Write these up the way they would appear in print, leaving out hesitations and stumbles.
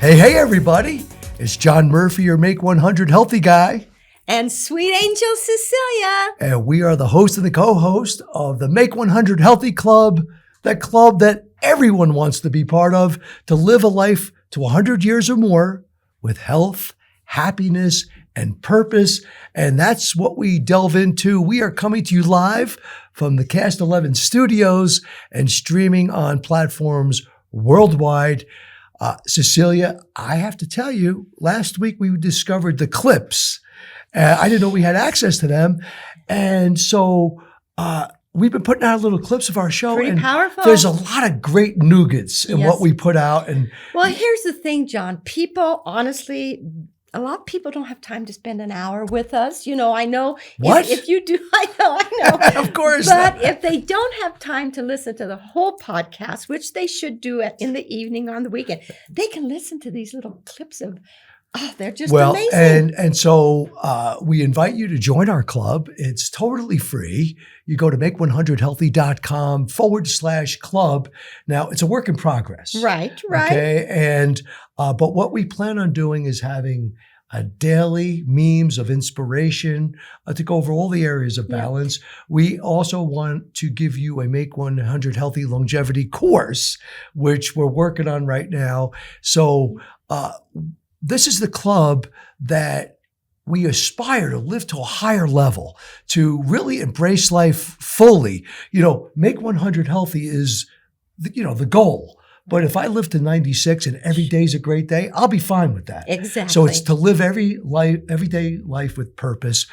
Hey, everybody. It's John Murphy, your Make 100 Healthy guy. And Sweet Angel Cecilia. And we are the host and the co-host of the Make 100 Healthy Club, that club that everyone wants to be part of, to live a life to 100 years or more with health, happiness, and purpose. And that's what we delve into. We are coming to you live from the Cast 11 studios and streaming on platforms worldwide. Cecilia, I have to tell you, last week we discovered the clips. I didn't know we had access to them. And so we've been putting out little clips of our show. Pretty and powerful. There's a lot of great nougats in what we put out. And well, here's the thing, John. People, honestly, a lot of people don't have time to spend an hour with us. You know, I know. What? If you do, I know. Of course. But if they don't have time to listen to the whole podcast, which they should do in the evening or on the weekend, they can listen to these little clips of, they're just amazing. And so we invite you to join our club. It's totally free. You go to make100healthy.com/club. Now, it's a work in progress. Right. Okay. And, but what we plan on doing is having daily memes of inspiration to go over all the areas of balance. We also want to give you a Make 100 Healthy longevity course, which we're working on right now. So, this is the club that we aspire to live to a higher level, to really embrace life fully. You know, Make 100 Healthy is, the goal. But if I live to 96 and every day's a great day, I'll be fine with that. Exactly. So it's to live everyday life with purpose.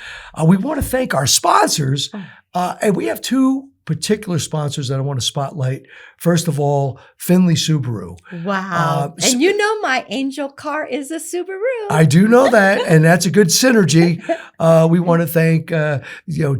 We want to thank our sponsors, and we have two particular sponsors that I want to spotlight. First of all, Findlay Subaru. Wow. And you know my angel car is a Subaru. I do know that, and that's a good synergy. We want to thank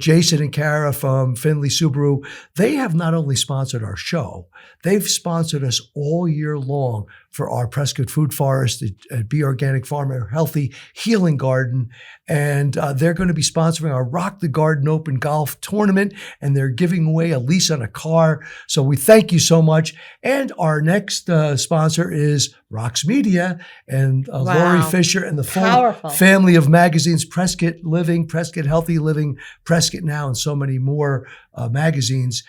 Jason and Kara from Findlay Subaru. They have not only sponsored our show, they've sponsored us all year long for our Prescott Food Forest at Be Organic Farm, our Healthy Healing Garden. And they're going to be sponsoring our Rock the Garden Open Golf Tournament, and they're giving away a lease on a car. So we thank you so much. And our next sponsor is Rocks Media and Lori Fisher and the full family of magazines, Prescott Living, Prescott Healthy Living, Prescott Now, and so many more magazines.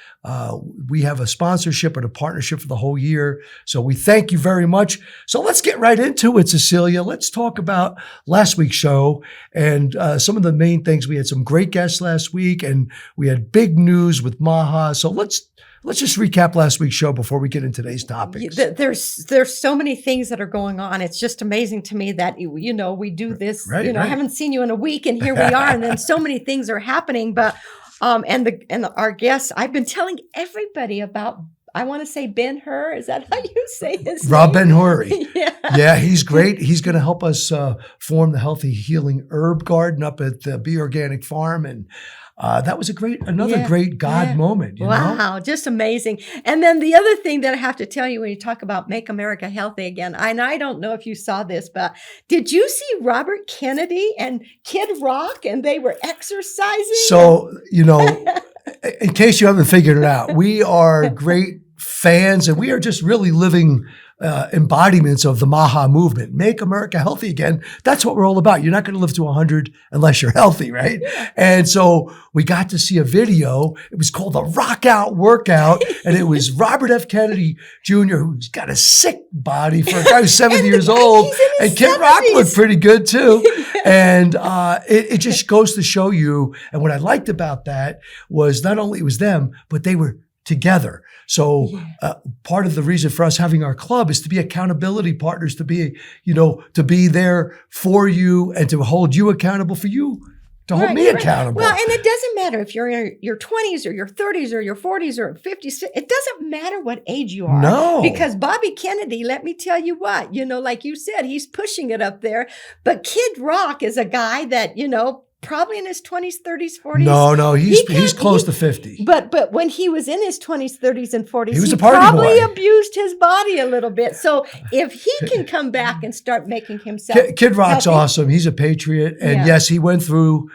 We have a sponsorship and a partnership for the whole year. So we thank you very much. So let's get right into it, Cecilia. Let's talk about last week's show and some of the main things. We had some great guests last week, and we had big news with Maha. So let's just recap last week's show before we get into today's topics. There's so many things that are going on. It's just amazing to me that, we do this, I haven't seen you in a week and here we are. And then so many things are happening. But, and our guests, I've been telling everybody about, I want to say Ben-Hur. Is that how you say his Rob name? Ben-Huri. Yeah, he's great. He's going to help us form the Healthy Healing Herb Garden up at the Be Organic Farm. And that was another great God moment. Wow, just amazing. And then the other thing that I have to tell you when you talk about Make America Healthy again, and I don't know if you saw this, but did you see Robert Kennedy and Kid Rock and they were exercising? So, in case you haven't figured it out, we are great fans and we are just really living embodiments of the Maha movement. Make America Healthy again. That's what we're all about. You're not going to live to 100 unless you're healthy, right? And so we got to see a video. It was called the Rock Out Workout. And it was Robert F. Kennedy Jr., who's got a sick body for a guy who's 70 years old. And Kid Rock looked pretty good too. And it just goes to show you. And what I liked about that was not only it was them, but they were together. So part of the reason for us having our club is to be accountability partners, to be there for you and to hold you accountable for you, to hold me accountable. Well, and it doesn't matter if you're in your 20s or your 30s or your 40s or 50s. It doesn't matter what age you are. No. Because Bobby Kennedy, let me tell you what, like you said, he's pushing it up there. But Kid Rock is a guy that, probably in his 20s, 30s, 40s. No, he's close to 50. But when he was in his 20s, 30s, and 40s, he probably abused his body a little bit. So if he can come back and start making himself Kid Rock's awesome. He's a patriot. And yes, he went through,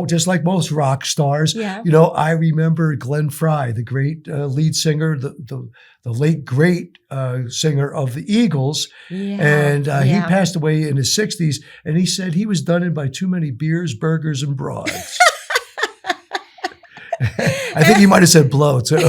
just like most rock stars. Yeah. I remember Glenn Frey, the great lead singer, the late, great singer of the Eagles. Yeah. And he passed away in his 60s. And he said he was done in by too many beers, burgers, and broads. I think he might have said blow, too.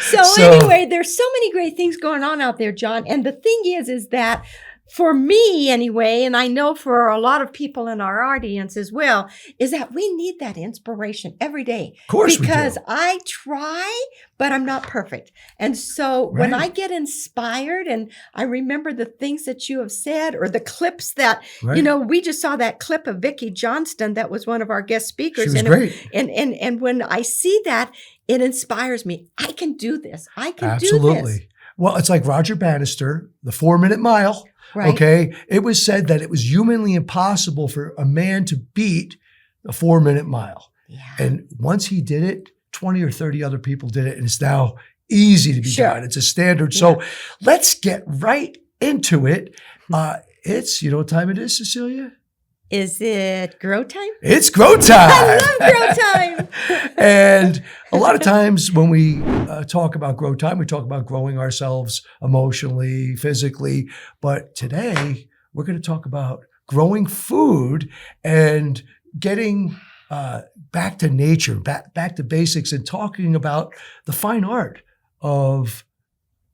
So anyway, there's so many great things going on out there, John. And the thing is that for me anyway, and I know for a lot of people in our audience as well, is that we need that inspiration every day. Of course because we do. I try, but I'm not perfect. And so when I get inspired and I remember the things that you have said or the clips that, we just saw that clip of Vicki Johnston that was one of our guest speakers. She was great. And when I see that, it inspires me. I can do this. I can do this. Absolutely. Well, it's like Roger Bannister, the 4-minute mile. Right. Okay. It was said that it was humanly impossible for a man to beat a 4-minute mile. Yeah. And once he did it, 20 or 30 other people did it. And it's now easy to be done. It's a standard. Yeah. So let's get right into it. It's, you know what time it is, Cecilia? Is it grow time? It's grow time. I love grow time. And a lot of times when we talk about grow time, we talk about growing ourselves emotionally, physically. But today we're going to talk about growing food and getting back to nature, back to basics, and talking about the fine art of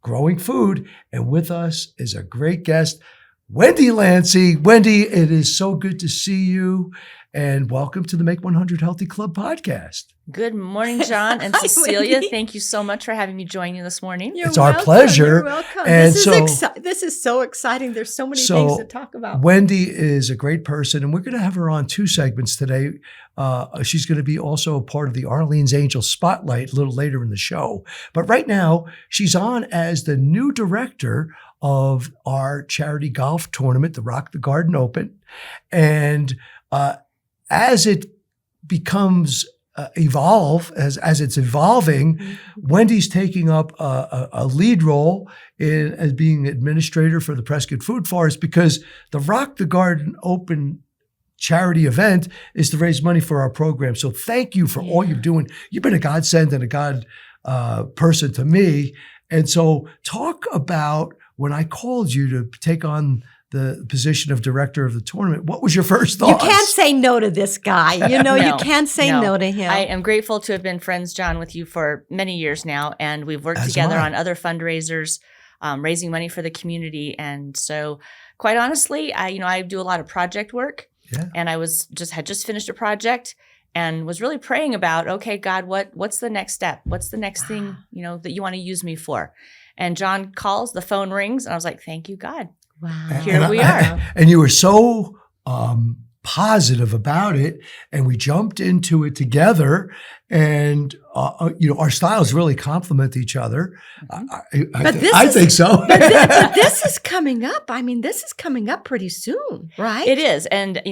growing food. And with us is a great guest, Wendy Lancy. Wendy, it is so good to see you, and welcome to the Make 100 Healthy Club podcast. Good morning, John and Cecilia. Thank you so much for having me join you this morning. It's our pleasure. You're welcome. And this is so exciting. There's so many things to talk about. Wendy is a great person, and we're going to have her on 2 segments today. She's going to be also a part of the Arlene's Angel Spotlight a little later in the show. But right now, she's on as the new director of our charity golf tournament, the Rock the Garden Open. And as it becomes as it's evolving, Wendy's taking up a lead role as being administrator for the Prescott Food Forest, because the Rock the Garden Open charity event is to raise money for our program. So thank you for all you're doing. You've been a godsend and a God person to me. And so talk about when I called you to take on the position of director of the tournament, what was your first thought? You can't say no to this guy. You can't say no to him. I am grateful to have been friends, John, with you for many years now. And we've worked together on other fundraisers, raising money for the community. And so quite honestly, I do a lot of project work. Yeah. And I had just finished a project and was really praying about, okay, God, what's the next step? What's the next thing, that you want to use me for? And John calls, the phone rings, and I was like, thank you, God. Wow. Here we are. And you were so positive about it, and we jumped into it together, and our styles really complement each other. I think so. But this is coming up. I mean, this is coming up pretty soon, right? It is. And,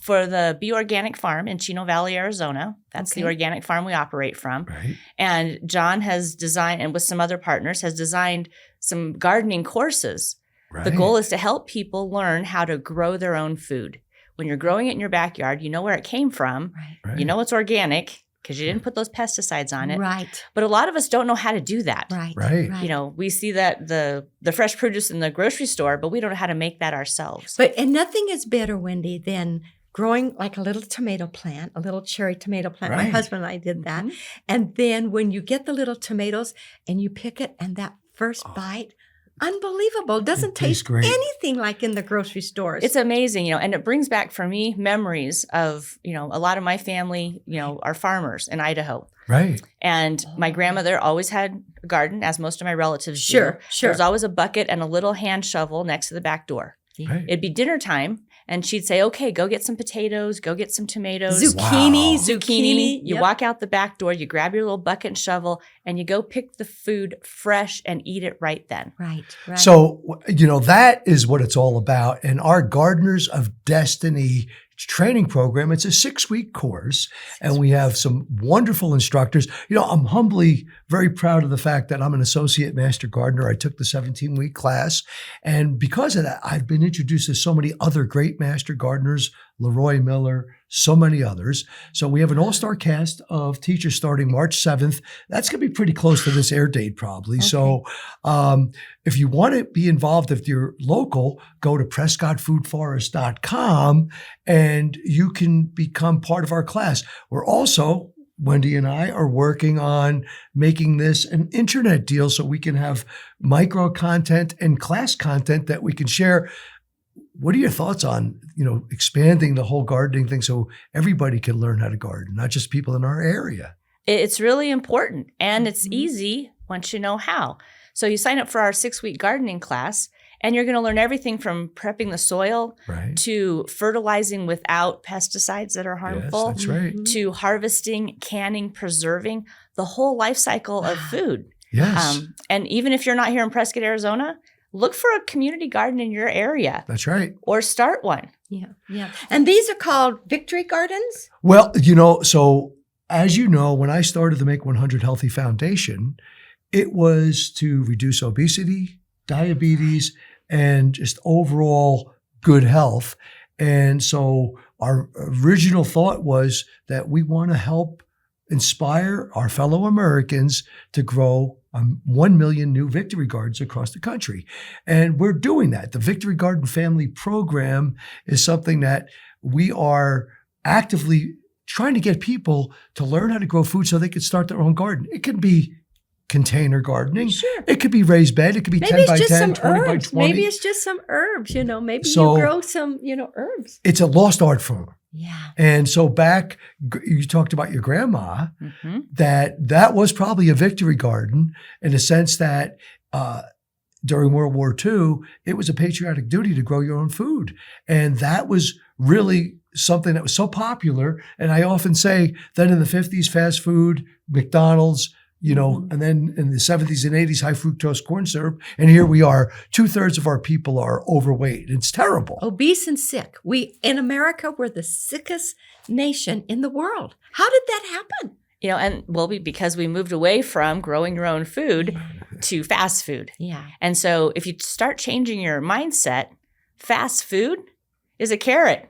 for the Be Organic Farm in Chino Valley, Arizona, that's the organic farm we operate from. Right. And John has designed, and with some other partners, has designed some gardening courses. Right. The goal is to help people learn how to grow their own food. When you're growing it in your backyard, you know where it came from. Right. You know it's organic because you didn't put those pesticides on it. Right. But a lot of us don't know how to do that. Right. We see that the fresh produce in the grocery store, but we don't know how to make that ourselves. And nothing is better, Wendy, than growing like a little tomato plant, a little cherry tomato plant. Right. My husband and I did that. Mm-hmm. And then when you get the little tomatoes and you pick it, and that first bite, unbelievable. Doesn't taste anything like in the grocery stores. It's amazing, and it brings back for me memories of, a lot of my family, are farmers in Idaho. Right. And my grandmother always had a garden, as most of my relatives do. Sure. There was always a bucket and a little hand shovel next to the back door. Right. It'd be dinner time, and she'd say, okay, go get some potatoes, go get some tomatoes. Zucchini. You walk out the back door, you grab your little bucket and shovel, and you go pick the food fresh and eat it right then. Right. So, that is what it's all about. And our Gardeners of Destiny training program, it's a 6-week course, and we have some wonderful instructors. I'm humbly very proud of the fact that I'm an associate master gardener. I took the 17-week class, and because of that, I've been introduced to so many other great master gardeners: Leroy Miller, so many others. So we have an all-star cast of teachers starting March 7th. That's going to be pretty close to this air date probably. Okay. So if you want to be involved, if you're local, go to PrescottFoodForest.com and you can become part of our class. We're also, Wendy and I are working on making this an internet deal so we can have micro content and class content that we can share. What are your thoughts on, expanding the whole gardening thing so everybody can learn how to garden, not just people in our area? It's really important, and it's easy once you know how. So you sign up for our 6-week gardening class, and you're going to learn everything from prepping the soil to fertilizing without pesticides that are harmful, Yes, that's right. to harvesting, canning, preserving, the whole life cycle of food. Yes. And even if you're not here in Prescott, Arizona, look for a community garden in your area. That's right. Or start one. Yeah. And these are called Victory Gardens? Well, so as you know, when I started the Make 100 Healthy Foundation, it was to reduce obesity, diabetes, and just overall good health. And so our original thought was that we want to help inspire our fellow Americans to grow 1 million new Victory Gardens across the country. And we're doing that. The Victory Garden Family Program is something that we are actively trying to get people to learn how to grow food so they can start their own garden. It can be container gardening. Sure. It could be raised bed. It could be Maybe 10 it's by just 10, some 20 by herbs. 20. Maybe it's just some herbs, Maybe So- you grow some, herbs. It's a lost art form. Yeah. And so back, you talked about your grandma, that was probably a victory garden in the sense that during World War II, it was a patriotic duty to grow your own food. And that was really something that was so popular. And I often say that in the 50s, fast food, McDonald's, and then in the 70s and 80s, high fructose corn syrup. And here we are, 2/3 of our people are overweight. It's terrible. Obese and sick. In America, we're the sickest nation in the world. How did that happen? Because we moved away from growing your own food to fast food. Yeah. And so if you start changing your mindset, fast food is a carrot.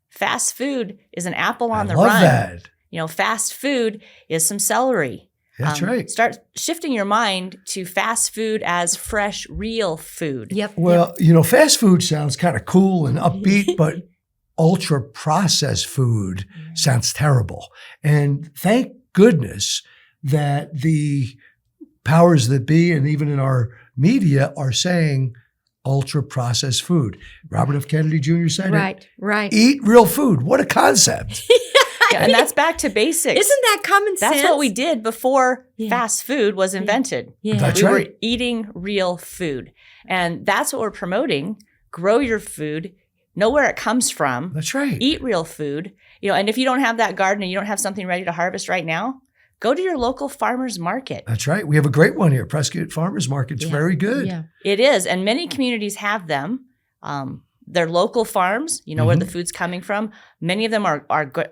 Fast food is an apple on the love run. That. Fast food is some celery. That's right. Start shifting your mind to fast food as fresh, real food. Yep. Well, fast food sounds kind of cool and upbeat, but ultra processed food sounds terrible. And thank goodness that the powers that be, and even in our media, are saying ultra processed food. Robert F. Kennedy Jr. said it. Right. Eat real food. What a concept. And that's back to basics. Isn't that common sense? That's what we did before fast food was invented. Yeah. That's We right. were eating real food. And that's what we're promoting. Grow your food. Know where it comes from. That's right. Eat real food. And if you don't have that garden and you don't have something ready to harvest right now, go to your local farmer's market. That's right. We have a great one here. Prescott Farmers Market's very good. Yeah. It is. And many communities have them. They're local farms, where the food's coming from. Many of them are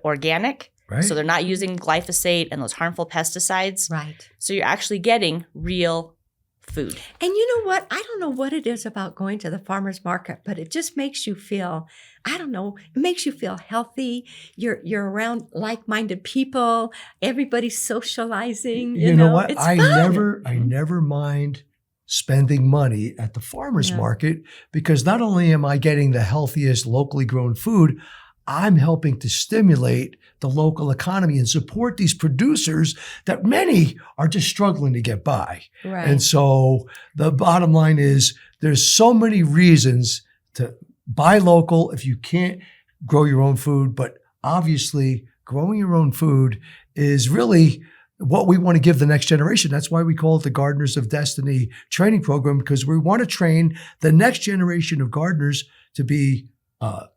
organic. Right. So they're not using glyphosate and those harmful pesticides. Right. So you're actually getting real food. And you know what? I don't know what it is about going to the farmer's market, but it just makes you feel, it makes you feel healthy. You're around like-minded people. Everybody's socializing. You know what? It's I fun. never mind spending money at the farmer's market because not only am I getting the healthiest locally grown food, I'm helping to stimulate the local economy and support these producers that many are just struggling to get by. Right. And so the bottom line is there's so many reasons to buy local if you can't grow your own food, but obviously growing your own food is really what we want to give the next generation. That's why we call it the Gardeners of Destiny training program, because we want to train the next generation of gardeners to be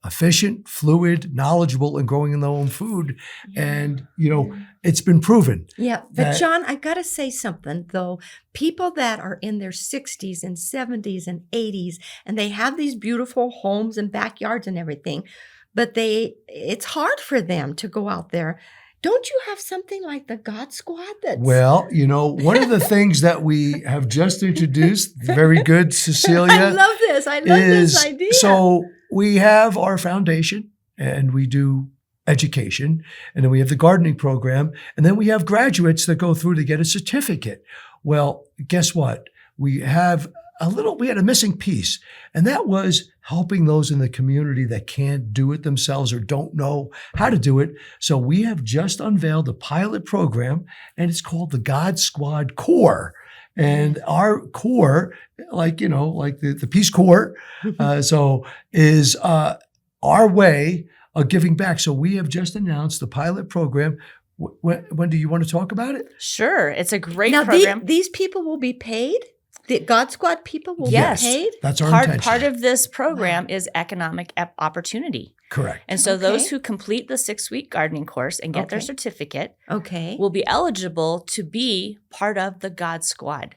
efficient, fluid, knowledgeable, and growing their own food. And, it's been proven. Yeah. But John, I got to say something though. People that are in their 60s and 70s and 80s, and they have these beautiful homes and backyards and everything, but it's hard for them to go out there. Don't you have something like the God Squad? Well, one of the things that we have just introduced, very good, Cecilia. I love this. I love this idea. So we have our foundation and we do education, and then we have the gardening program, and then we have graduates that go through to get a certificate. Well, guess what? We had a missing piece, and that was helping those in the community that can't do it themselves or don't know how to do it. So we have just unveiled a pilot program, and it's called the God Squad Corps. And our Corps, like the Peace Corps, is our way of giving back. So we have just announced the pilot program. When do you want to talk about it? Sure. It's a great now, program. These people will be paid? The God Squad people will be paid? That's our intention. Part of this program is economic opportunity. Correct. And so those who complete the 6-week gardening course and get their certificate will be eligible to be part of the God Squad.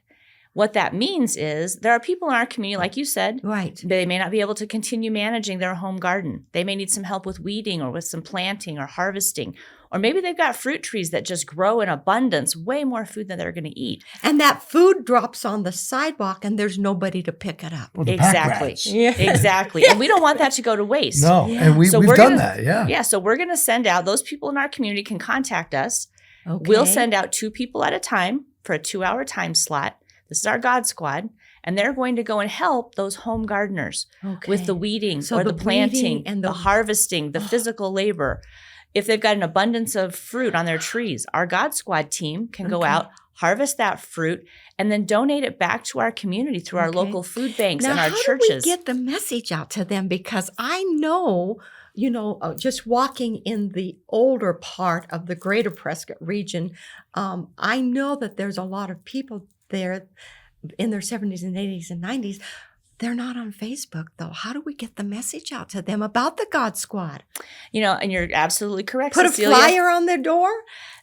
What that means is there are people in our community, like you said, they may not be able to continue managing their home garden. They may need some help with weeding or with some planting or harvesting. Or maybe they've got fruit trees that just grow in abundance, way more food than they're going to eat. And that food drops on the sidewalk and there's nobody to pick it up. Well, Exactly. Exactly. And we don't want that to go to waste. No, and we've done that, Yeah, so we're going to send out, those people in our community can contact us. We'll send out 2 people at a time for a 2-hour time slot. This is our God Squad, and they're going to go and help those home gardeners with the weeding or the planting and the harvesting, the physical labor. If they've got an abundance of fruit on their trees, our God Squad team can go out, harvest that fruit, and then donate it back to our community through our local food banks and our churches. How do we get the message out to them? Because I know, just walking in the older part of the greater Prescott region, I know that there's a lot of people there in their 70s and 80s and 90s. They're not on Facebook, though. How do we get the message out to them about the God Squad? And you're absolutely correct, Put Cecilia. a flyer on their door?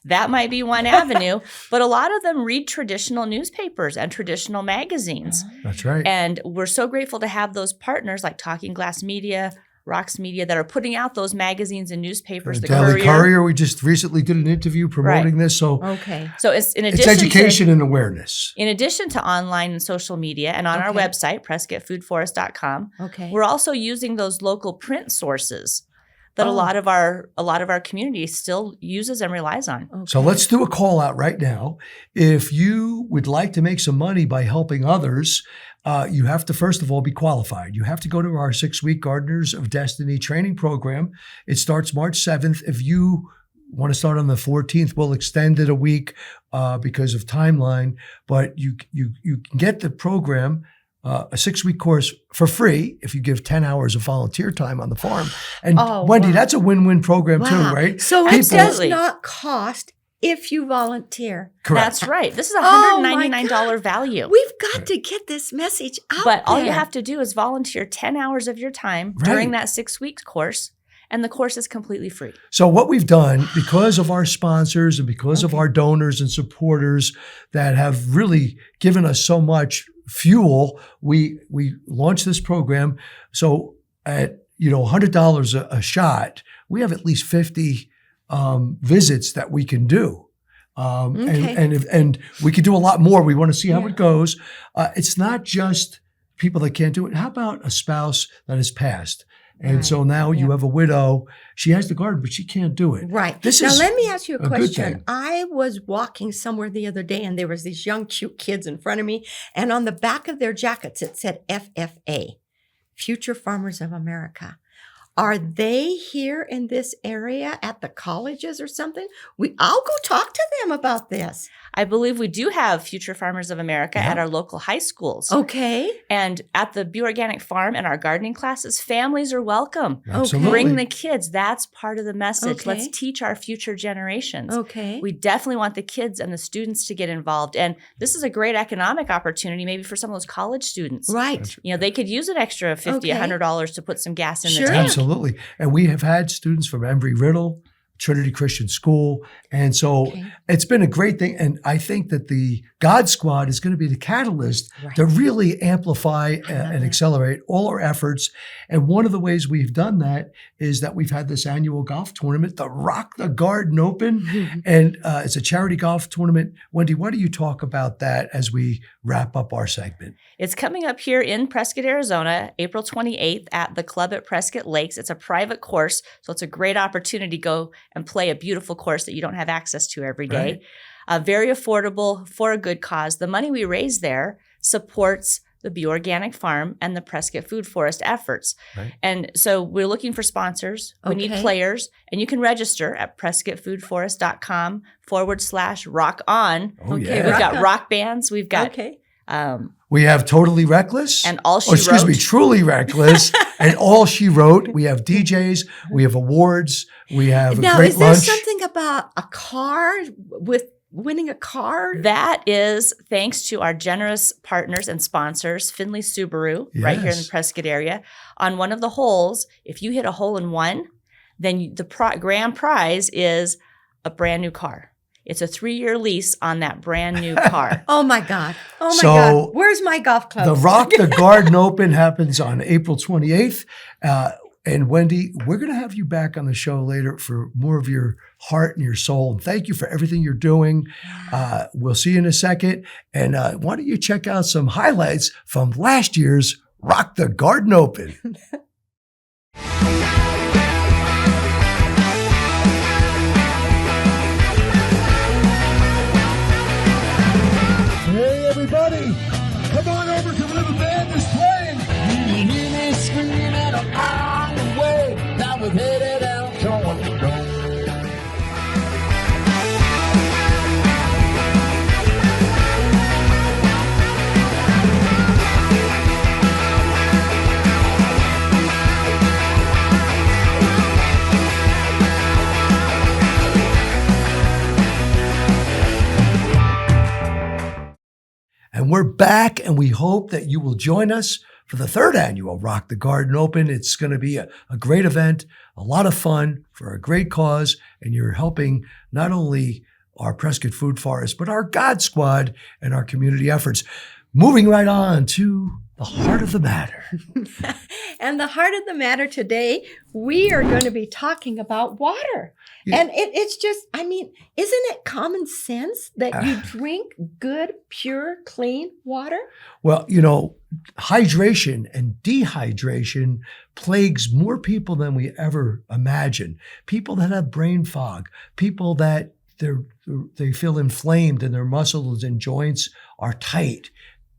That might be one avenue, but a lot of them read traditional newspapers and traditional magazines. That's right. And we're so grateful to have those partners like Talking Glass Media, Rocks Media that are putting out those magazines and newspapers. The Daily Courier, we just recently did an interview promoting this. So it's in addition education and awareness. In addition to online and social media and on our website, PrescottFoodForest.com, we're also using those local print sources that a lot of our community still uses and relies on. So let's do a call out right now. If you would like to make some money by helping others, you have to, first of all, be qualified. You have to go to our 6-week Gardeners of Destiny training program. It starts March 7th. If you want to start on the 14th, we'll extend it a week because of timeline. But you can get the program, a 6-week course for free if you give 10 hours of volunteer time on the farm. And Wendy, that's a win-win program too, right? So it does not cost if you volunteer. Correct. That's right. This is a $199 value. We've got to get this message out But all you have to do is volunteer 10 hours of your time during that 6-week course, and the course is completely free. So what we've done, because of our sponsors and because of our donors and supporters that have really given us so much fuel, we launched this program. So at $100 a shot, we have at least 50 visits that we can do. And we could do a lot more. We want to see how it goes. It's not just people that can't do it. How about a spouse that has passed? And so now you have a widow. She has the garden, but she can't do it. Right. Now, let me ask you a question. I was walking somewhere the other day, and there was these young, cute kids in front of me. And on the back of their jackets, it said FFA, Future Farmers of America. Are they here in this area at the colleges or something? I'll go talk to them about this. I believe we do have Future Farmers of America at our local high schools. Okay. And at the Be Organic Farm and our gardening classes, families are welcome. Absolutely. Bring the kids. That's part of the message. Let's teach our future generations. We definitely want the kids and the students to get involved. And this is a great economic opportunity maybe for some of those college students. Right. They could use an extra $50, $100 to put some gas in the tank. Absolutely. And we have had students from Embry-Riddle, Trinity Christian School. And so it's been a great thing. And I think that the God Squad is going to be the catalyst to really amplify and accelerate all our efforts. And one of the ways we've done that is that we've had this annual golf tournament, the Rock the Garden Open. And it's a charity golf tournament. Wendy, why don't you talk about that as we wrap up our segment? It's coming up here in Prescott, Arizona, April 28th at the club at Prescott Lakes. It's a private course, so it's a great opportunity to go and play a beautiful course that you don't have access to every day. Very affordable for a good cause. The money we raise there supports the Be Organic Farm and the Prescott Food Forest efforts. And so we're looking for sponsors. We need players, and you can register at prescottfoodforest.com/rock on. We've got rock bands. We've got we have Totally Reckless and All She Wrote. Truly Reckless and All She Wrote. We have DJs. We have awards. We have a great lunch. Now, is there something about a car with winning a car? That is thanks to our generous partners and sponsors, Finley Subaru, right here in the Prescott area. On one of the holes, if you hit a hole in one, then the grand prize is a brand new car. It's a 3-year lease on that brand new car. Oh my God. Oh my God. Where's my golf club? The Rock the Garden Open happens on April 28th. And Wendy, we're going to have you back on the show later for more of your heart and your soul. And thank you for everything you're doing. We'll see you in a second. And why don't you check out some highlights from last year's Rock the Garden Open? Hey everybody, come on over to where the band is playing. You can hear me screaming and I'm on the way. Now we're headed out to And we're back, and we hope that you will join us for the 3rd annual Rock the Garden Open. It's going to be a great event, a lot of fun for a great cause, and you're helping not only our Prescott Food Forest, but our God Squad and our community efforts. Moving right on to the heart of the matter. And the heart of the matter today, we are going to be talking about water. Yeah. And it's just, I mean, isn't it common sense that you drink good, pure, clean water? Well, you know, hydration and dehydration plagues more people than we ever imagined. People that have brain fog, people that they feel inflamed and their muscles and joints are tight.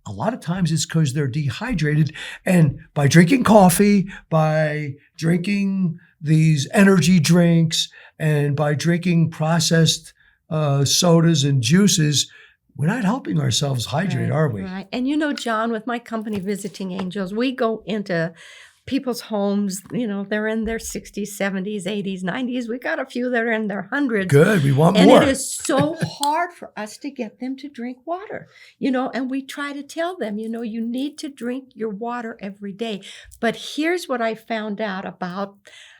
A lot of times it's because they're dehydrated. And by drinking coffee, by drinking these energy drinks, and by drinking processed sodas and juices, we're not helping ourselves hydrate, are we? Right. And you know, John, with my company Visiting Angels, we go into people's homes, you know, they're in their 60s, 70s, 80s, 90s. We got a few that are in their hundreds. Good. We want more. And it is so hard for us to get them to drink water, you know, and we try to tell them, you know, you need to drink your water every day. But here's what I found out about,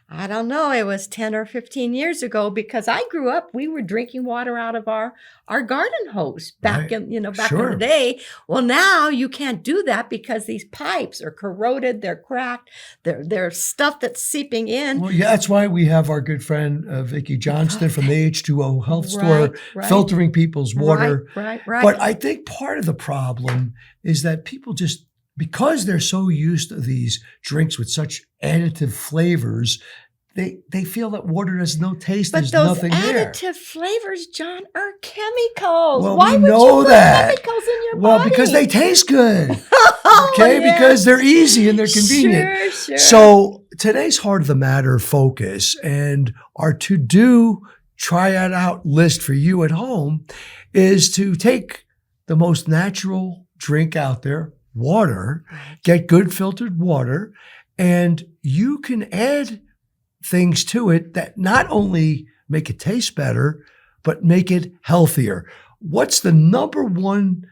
I don't know, it was 10 or 15 years ago, because I grew up, we were drinking water out of our garden hose back in the day. Well, now you can't do that because these pipes are corroded, they're cracked, there's stuff that's seeping in. Well, yeah, that's why we have our good friend Vicki Johnston from the H2O Health Store filtering people's water. Right. But I think part of the problem is that people just, because they're so used to these drinks with such additive flavors, they feel that water has no taste. But there's those nothing there. additive flavors, John, are chemicals. Well, Why we would know you put that. chemicals in your Well, body? because they taste good. Okay, because they're easy and they're convenient. Sure. So today's Heart of the Matter focus and our to-do, try it out list for you at home is to take the most natural drink out there, water, get good filtered water, and you can add things to it that not only make it taste better, but make it healthier. What's the number one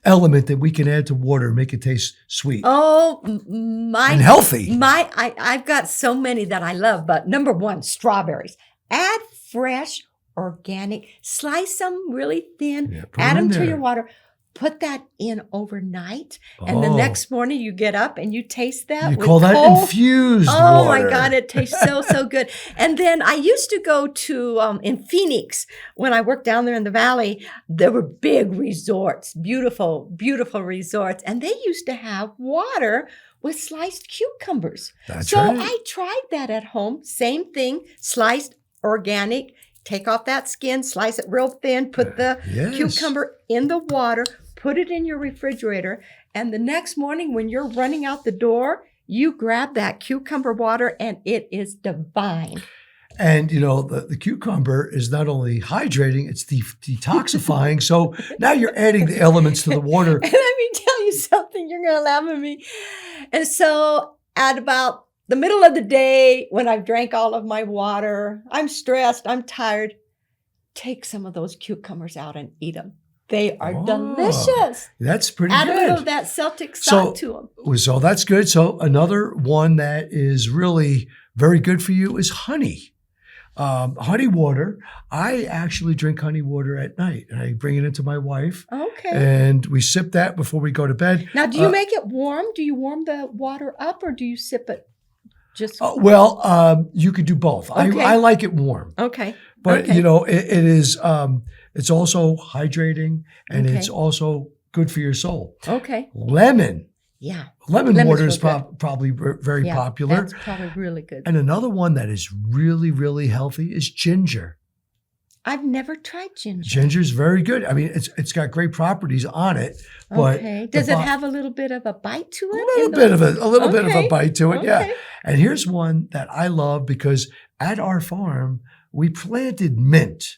element that we can add to water and make it taste sweet? Oh, and healthy. I've got so many that I love, but number one, strawberries. Add fresh, organic, slice them really thin, Yeah, put add 'em in them to there. your water. Put that in overnight, and the Oh. next morning you get up and you taste that. You with call that cold. infused Oh water. my God, it tastes so good. And then I used to go to in Phoenix when I worked down there in the valley. There were big resorts, beautiful, beautiful resorts, and they used to have water with sliced cucumbers. That's so right. I tried that at home. Same thing, sliced organic. Take off that skin, slice it real thin, put the Yes. cucumber in the water, put it in your refrigerator, and the next morning when you're running out the door, you grab that cucumber water and it is divine. And, you know, the cucumber is not only hydrating, it's detoxifying. So now you're adding the elements to the water. And let me tell you something, you're going to laugh at me. And so at about the middle of the day, when I've drank all of my water, I'm stressed, I'm tired, take some of those cucumbers out and eat them. They are delicious. That's pretty Add good. a little of that Celtic salt to them. So that's good. So another one that is really very good for you is honey. Honey water. I actually drink honey water at night, and I bring it into my wife, Okay. and we sip that before we go to bed. Now, do you make it warm? Do you warm the water up, or do you sip it just? You could do both. Okay. I like it warm, Okay. but Okay. you know, it is. It's also hydrating, and Okay. it's also good for your soul. Okay. Lemon Yeah. water Lemon's is real good. probably very Yeah, popular. That's probably really good. And another one that is really, really healthy is ginger. I've never tried ginger. Ginger's very good. I mean, it's got great properties on it, but Okay. the Does it have a little bit of a bite to it? a little bit of a Okay. bite to it, yeah. Okay. And here's one that I love because at our farm we planted mint.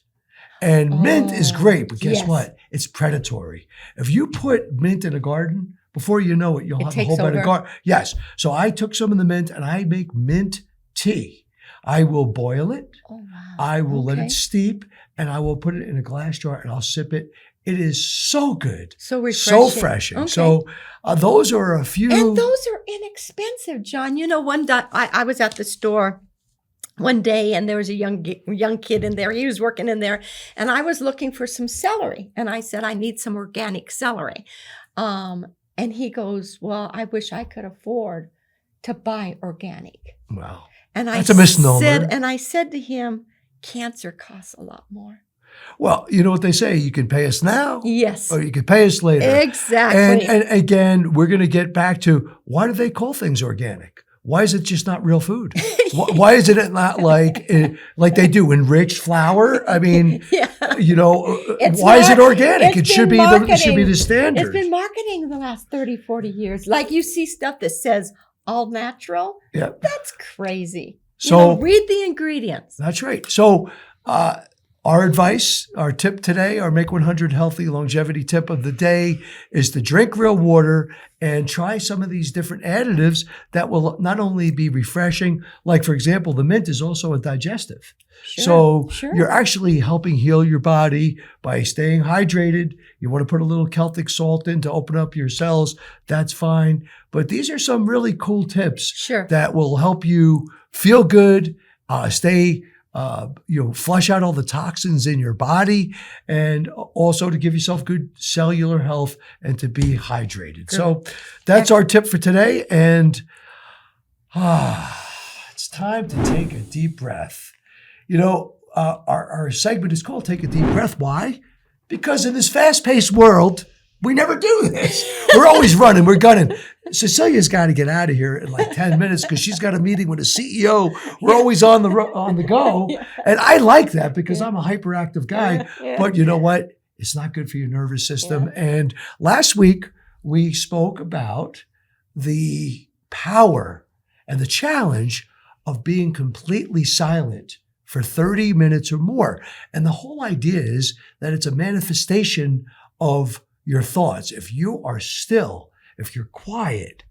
And mint is Oh, great, but guess yes. what? It's predatory. If you put mint in a garden, before you know it, you'll It have a takes whole bed of over. garden. Yes. So I took some of the mint and I make mint tea. I will boil it. Oh, wow. I will let Okay. it steep, and I will put it in a glass jar and I'll sip it. It is so good. So So refreshing. refreshing. Okay. So those are a few. And those are inexpensive, John. You know, I was at the store one day and there was a young kid in there. He was working in there, and I was looking for some celery. And I said, I need some organic celery. And he goes, well, I wish I could afford to buy organic. Wow. And That's a misnomer. I said to him, cancer costs a lot more. Well, you know what they say, you can pay us now Yes. or you can pay us later. Exactly. And again, we're going to get back to why do they call things organic? Why is it just not real food? Why is it not like they do enriched flour? I mean, Yeah. you know, It's why is not- it organic? it's It should been be it should be marketing. the standard. It's been marketing the last 30, 40 years. Like you see stuff that says all natural. Yeah. That's crazy. So- read the ingredients. That's right. So, our advice, our tip today, our Make 100 Healthy Longevity tip of the day is to drink real water and try some of these different additives that will not only be refreshing, like, for example, the mint is also a digestive. So sure. you're actually helping heal your body by staying hydrated. You want to put a little Celtic salt in to open up your cells. That's fine. But these are some really cool tips Sure. that will help you feel good, flush out all the toxins in your body, and also to give yourself good cellular health and to be hydrated. So that's our tip for today. And it's time to take a deep breath. You know, our segment is called Take a Deep Breath. Why? Because in this fast-paced world, we never do this. We're always running. We're gunning. Cecilia's got to get out of here in like 10 minutes because she's got a meeting with a CEO. We're always on the go. And I like that because I'm a hyperactive guy. Yeah. But you know what? It's not good for your nervous system. And last week, we spoke about the power and the challenge of being completely silent for 30 minutes or more. And the whole idea is that it's a manifestation of your thoughts. If you are still, if you're quiet,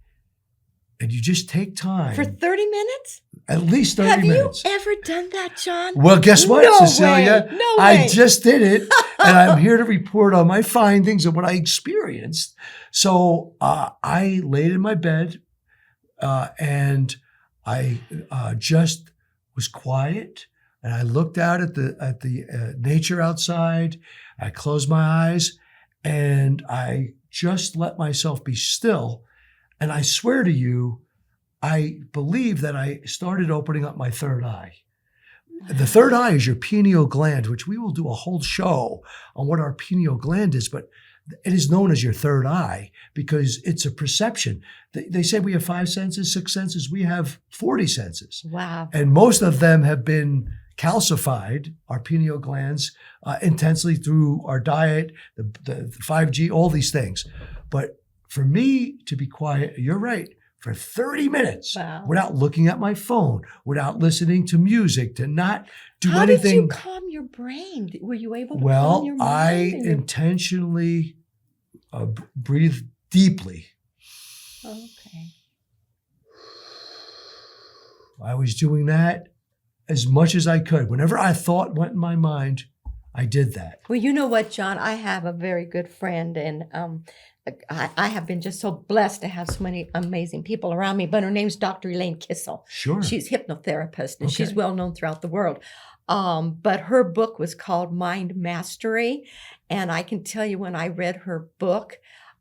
and you just take time For 30 minutes? at least 30 Have minutes. you ever done that, John? Well, guess what, No Cecilia? way. No I way. just did it, and I'm here to report on my findings and what I experienced. So I laid in my bed, and I just was quiet. and I looked out at the nature outside. I closed my eyes, and I just let myself be still. And I swear to you, I believe that I started opening up my third eye. The third eye is your pineal gland, which we will do a whole show on what our pineal gland is, but it is known as your third eye because it's a perception. They say we have 5 senses, 6 senses. We have 40 senses. Wow. And most of them have been calcified, our pineal glands, intensely through our diet, the 5G, all these things. But for me to be quiet, you're right, for 30 minutes Wow. without looking at my phone, without listening to music, to not do How anything. did you calm your brain? Were you able to Well, calm your I mind? intentionally breathe deeply. Okay. I was doing that as much as I could. Whenever I thought went in my mind, I did that. Well, you know what, John? I have a very good friend, and I have been just so blessed to have so many amazing people around me. But her name's Dr. Elaine Kissel. Sure. She's a hypnotherapist, and she's Okay. well known throughout the world. But her book was called Mind Mastery, and I can tell you when I read her book,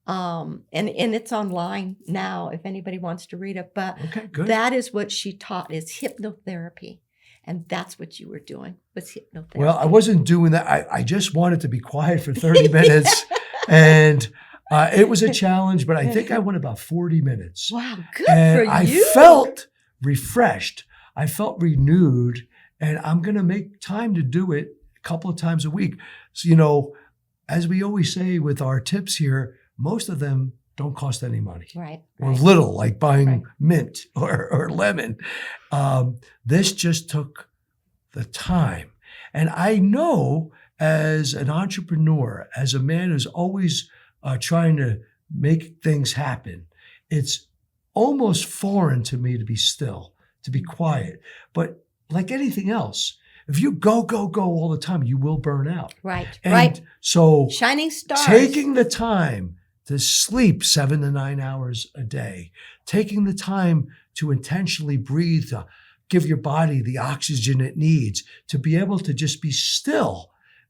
and it's online now if anybody wants to read it. But Okay, good. that is what she taught is hypnotherapy. And that's what you were doing, was hypnotherapy. Well, I wasn't doing that. I just wanted to be quiet for 30 minutes. And it was a challenge, but I think I went about 40 minutes. Wow, good And for I you. felt refreshed. I felt renewed. And I'm going to make time to do it a couple of times a week. So, as we always say with our tips here, most of them don't cost any money. Right. Or little, like buying Right. mint or lemon. This just took the time. And I know as an entrepreneur, as a man who's always trying to make things happen, it's almost foreign to me to be still, to be quiet. But like anything else, if you go all the time, you will burn out. Right. And Right. so Shining stars. taking the time to sleep 7 to 9 hours a day, taking the time to intentionally breathe, to give your body the oxygen it needs, to be able to just be still.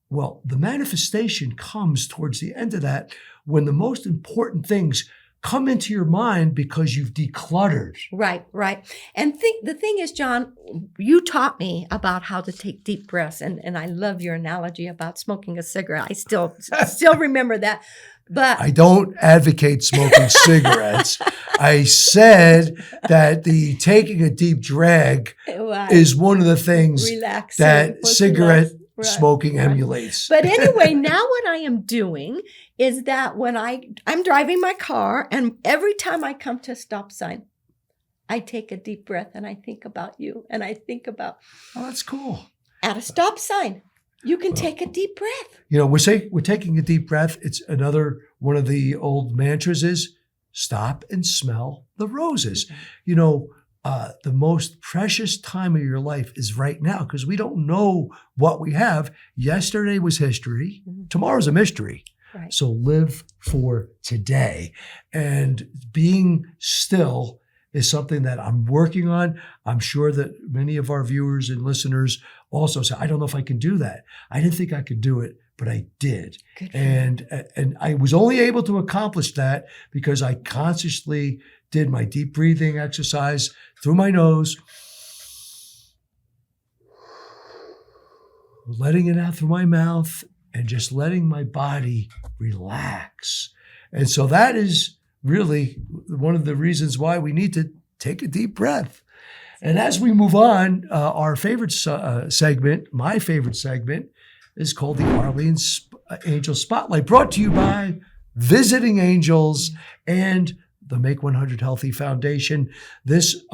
Well, the manifestation comes towards the end of that when the most important things come into your mind because you've decluttered. Right, right. And the thing is, John, you taught me about how to take deep breaths, and I love your analogy about smoking a cigarette. I still remember that. But I don't advocate smoking cigarettes. I said that the taking a deep drag right, is one of the things relaxing, that was cigarette relaxed. Right, smoking right. emulates. But anyway, now what I am doing is that when I'm driving my car, and every time I come to a stop sign, I take a deep breath and I think about you, and I think about Oh, that's cool. at a stop sign, you can take a deep breath. We're taking a deep breath. It's another one of the old mantras is stop and smell the roses. The most precious time of your life is right now because we don't know what we have. Yesterday was history. Tomorrow's a mystery. Right. So live for today. And being still is something that I'm working on. I'm sure that many of our viewers and listeners also say, I don't know if I can do that. I didn't think I could do it, but I did. Good for you. And I was only able to accomplish that because I consciously did my deep breathing exercise through my nose, letting it out through my mouth, and just letting my body relax. And so that is really one of the reasons why we need to take a deep breath. And as we move on, our favorite segment, my favorite segment, is called the Arlene Angel Spotlight, brought to you by Visiting Angels and the Make 100 Healthy Foundation. This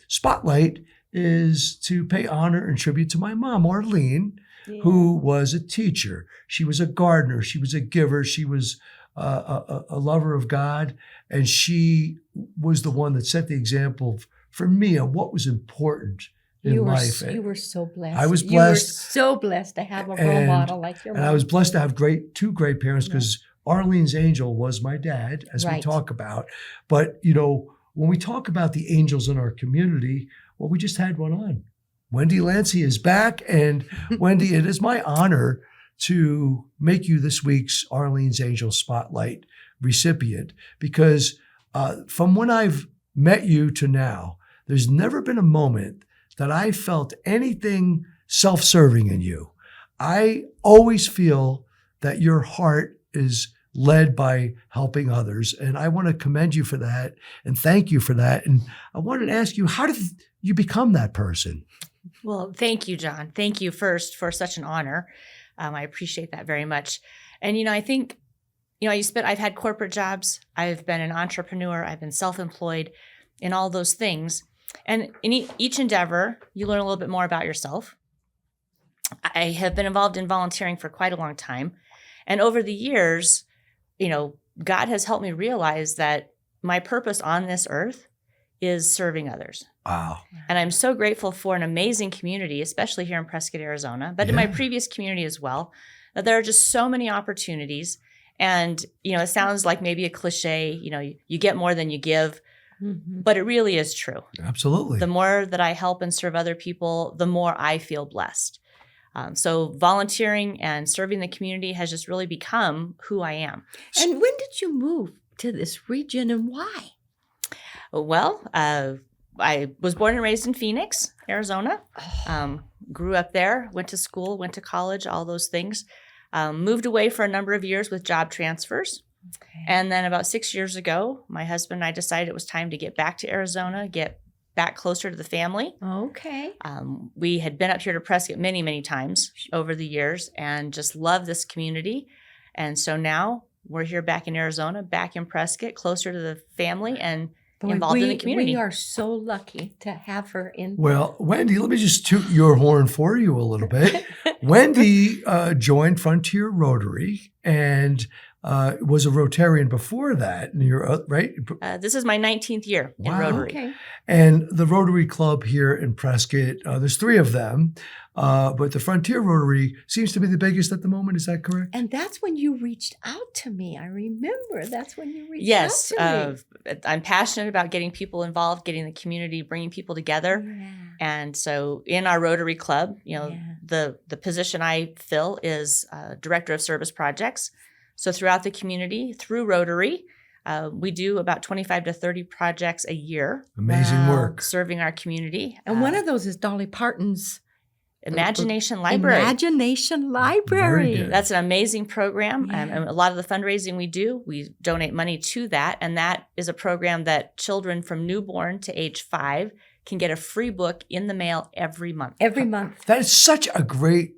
spotlight is to pay honor and tribute to my mom, Arlene, who was a teacher. She was a gardener. She was a giver. She was a lover of God. And she was the one that set the example for me on what was important in life. You were so blessed. I was You were blessed. so blessed to have a role And- model like your mom. And I was blessed to have two great parents because Arlene's angel was my dad, as we Right. talk about. But, when we talk about the angels in our community, well, we just had one on. Wendy Lancy is back. And Wendy, it is my honor to make you this week's Arlene's Angel Spotlight recipient, because from when I've met you to now, there's never been a moment that I felt anything self-serving in you. I always feel that your heart is led by helping others. And I want to commend you for that and thank you for that. And I wanted to ask you, how did you become that person? Well, thank you, John. Thank you first for such an honor. I appreciate that very much. And, I think, I've had corporate jobs. I've been an entrepreneur. I've been self-employed in all those things. And in each endeavor, you learn a little bit more about yourself. I have been involved in volunteering for quite a long time. And over the years, God has helped me realize that my purpose on this earth is serving others. Wow. And I'm so grateful for an amazing community, especially here in Prescott, Arizona, but in my previous community as well, that there are just so many opportunities. And, it sounds like maybe a cliche, you get more than you give, but it really is true. Absolutely. The more that I help and serve other people, the more I feel blessed. So volunteering and serving the community has just really become who I am. And when did you move to this region and why? Well, I was born and raised in Phoenix, Arizona. Grew up there, went to school, went to college, all those things. Moved away for a number of years with job transfers. Okay. And then about 6 years ago, my husband and I decided it was time to get back to Arizona, get back closer to the family. Okay. We had been up here to Prescott many, many times over the years and just love this community. And so now we're here back in Arizona, back in Prescott, closer to the family and involved in the community. We are so lucky to have her in. Well, Wendy, let me just toot your horn for you a little bit. Wendy joined Frontier Rotary and was a Rotarian before that. And you're right? This is my 19th year in Rotary. Okay. And the Rotary Club here in Prescott, there's 3 of them, but the Frontier Rotary seems to be the biggest at the moment. Is that correct? And that's when you reached out to me. I remember that's when you reached yes, out to me. I'm passionate about getting people involved, getting the community, bringing people together. Yeah. And so in our Rotary Club, the position I fill is Director of Service Projects. So throughout the community, through Rotary, we do about 25 to 30 projects a year. Amazing work. Serving our community. And one of those is Dolly Parton's Imagination Library. Imagination Library. That's an amazing program. Yeah. And a lot of the fundraising we do, we donate money to that. And that is a program that children from newborn to age 5 can get a free book in the mail every month. Every month. That is such a great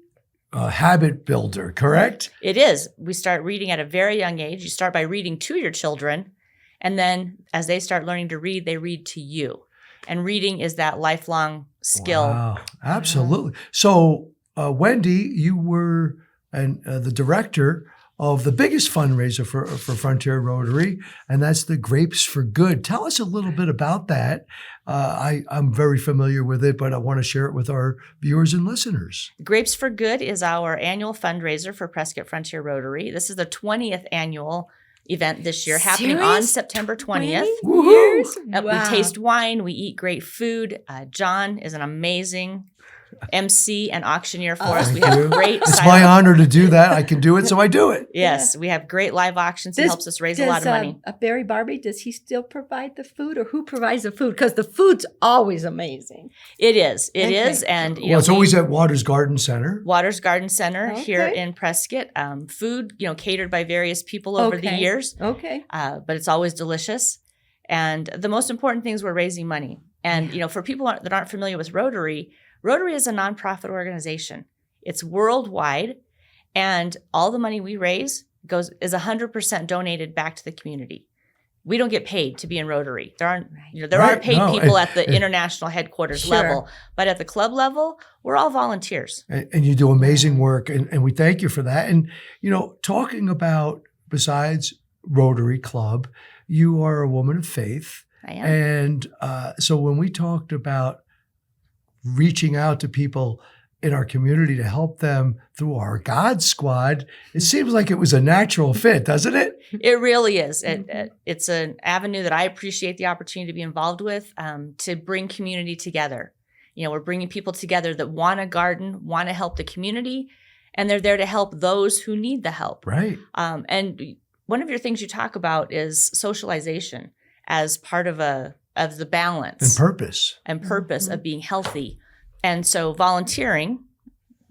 habit builder, correct? It is. We start reading at a very young age. You start by reading to your children. And then as they start learning to read, they read to you. And reading is that lifelong skill. Wow, absolutely. So, Wendy, you were the director of the biggest fundraiser for Frontier Rotary, and that's the Grapes for Good. Tell us a little bit about that. I'm very familiar with it, but I want to share it with our viewers and listeners. Grapes for Good is our annual fundraiser for Prescott Frontier Rotary. This is the 20th annual event this year, happening on September 20th. Wow. We taste wine, we eat great food. John is an amazing MC and auctioneer for us. We have great It's silent. my honor to do that. I can do it, so I do it. Yes, we have great live auctions. He helps us raise a lot of money. Barry Barbie, does he still provide the food, or who provides the food? Because the food's always amazing. It is. It Okay. is. And It's always at Waters Garden Center. Waters Garden Center here Okay. in Prescott. Food, catered by various people over the Okay. years. Okay. But it's always delicious. And the most important thing is we're raising money. And, for people that aren't familiar with Rotary, Rotary is a nonprofit organization. It's worldwide, and all the money we raise is 100% donated back to the community. We don't get paid to be in Rotary. There aren't paid people at the international headquarters level, but at the club level, we're all volunteers. And you do amazing work, and we thank you for that. And, talking about, besides Rotary Club, you are a woman of faith. I am. And so when we talked about reaching out to people in our community to help them through our God Squad, it seems like it was a natural fit, doesn't it? It really is. It's an avenue that I appreciate the opportunity to be involved with, to bring community together. We're bringing people together that want to garden, want to help the community, and they're there to help those who need the help. Right. And one of your things you talk about is socialization as part of the balance And purpose. of being healthy. And so volunteering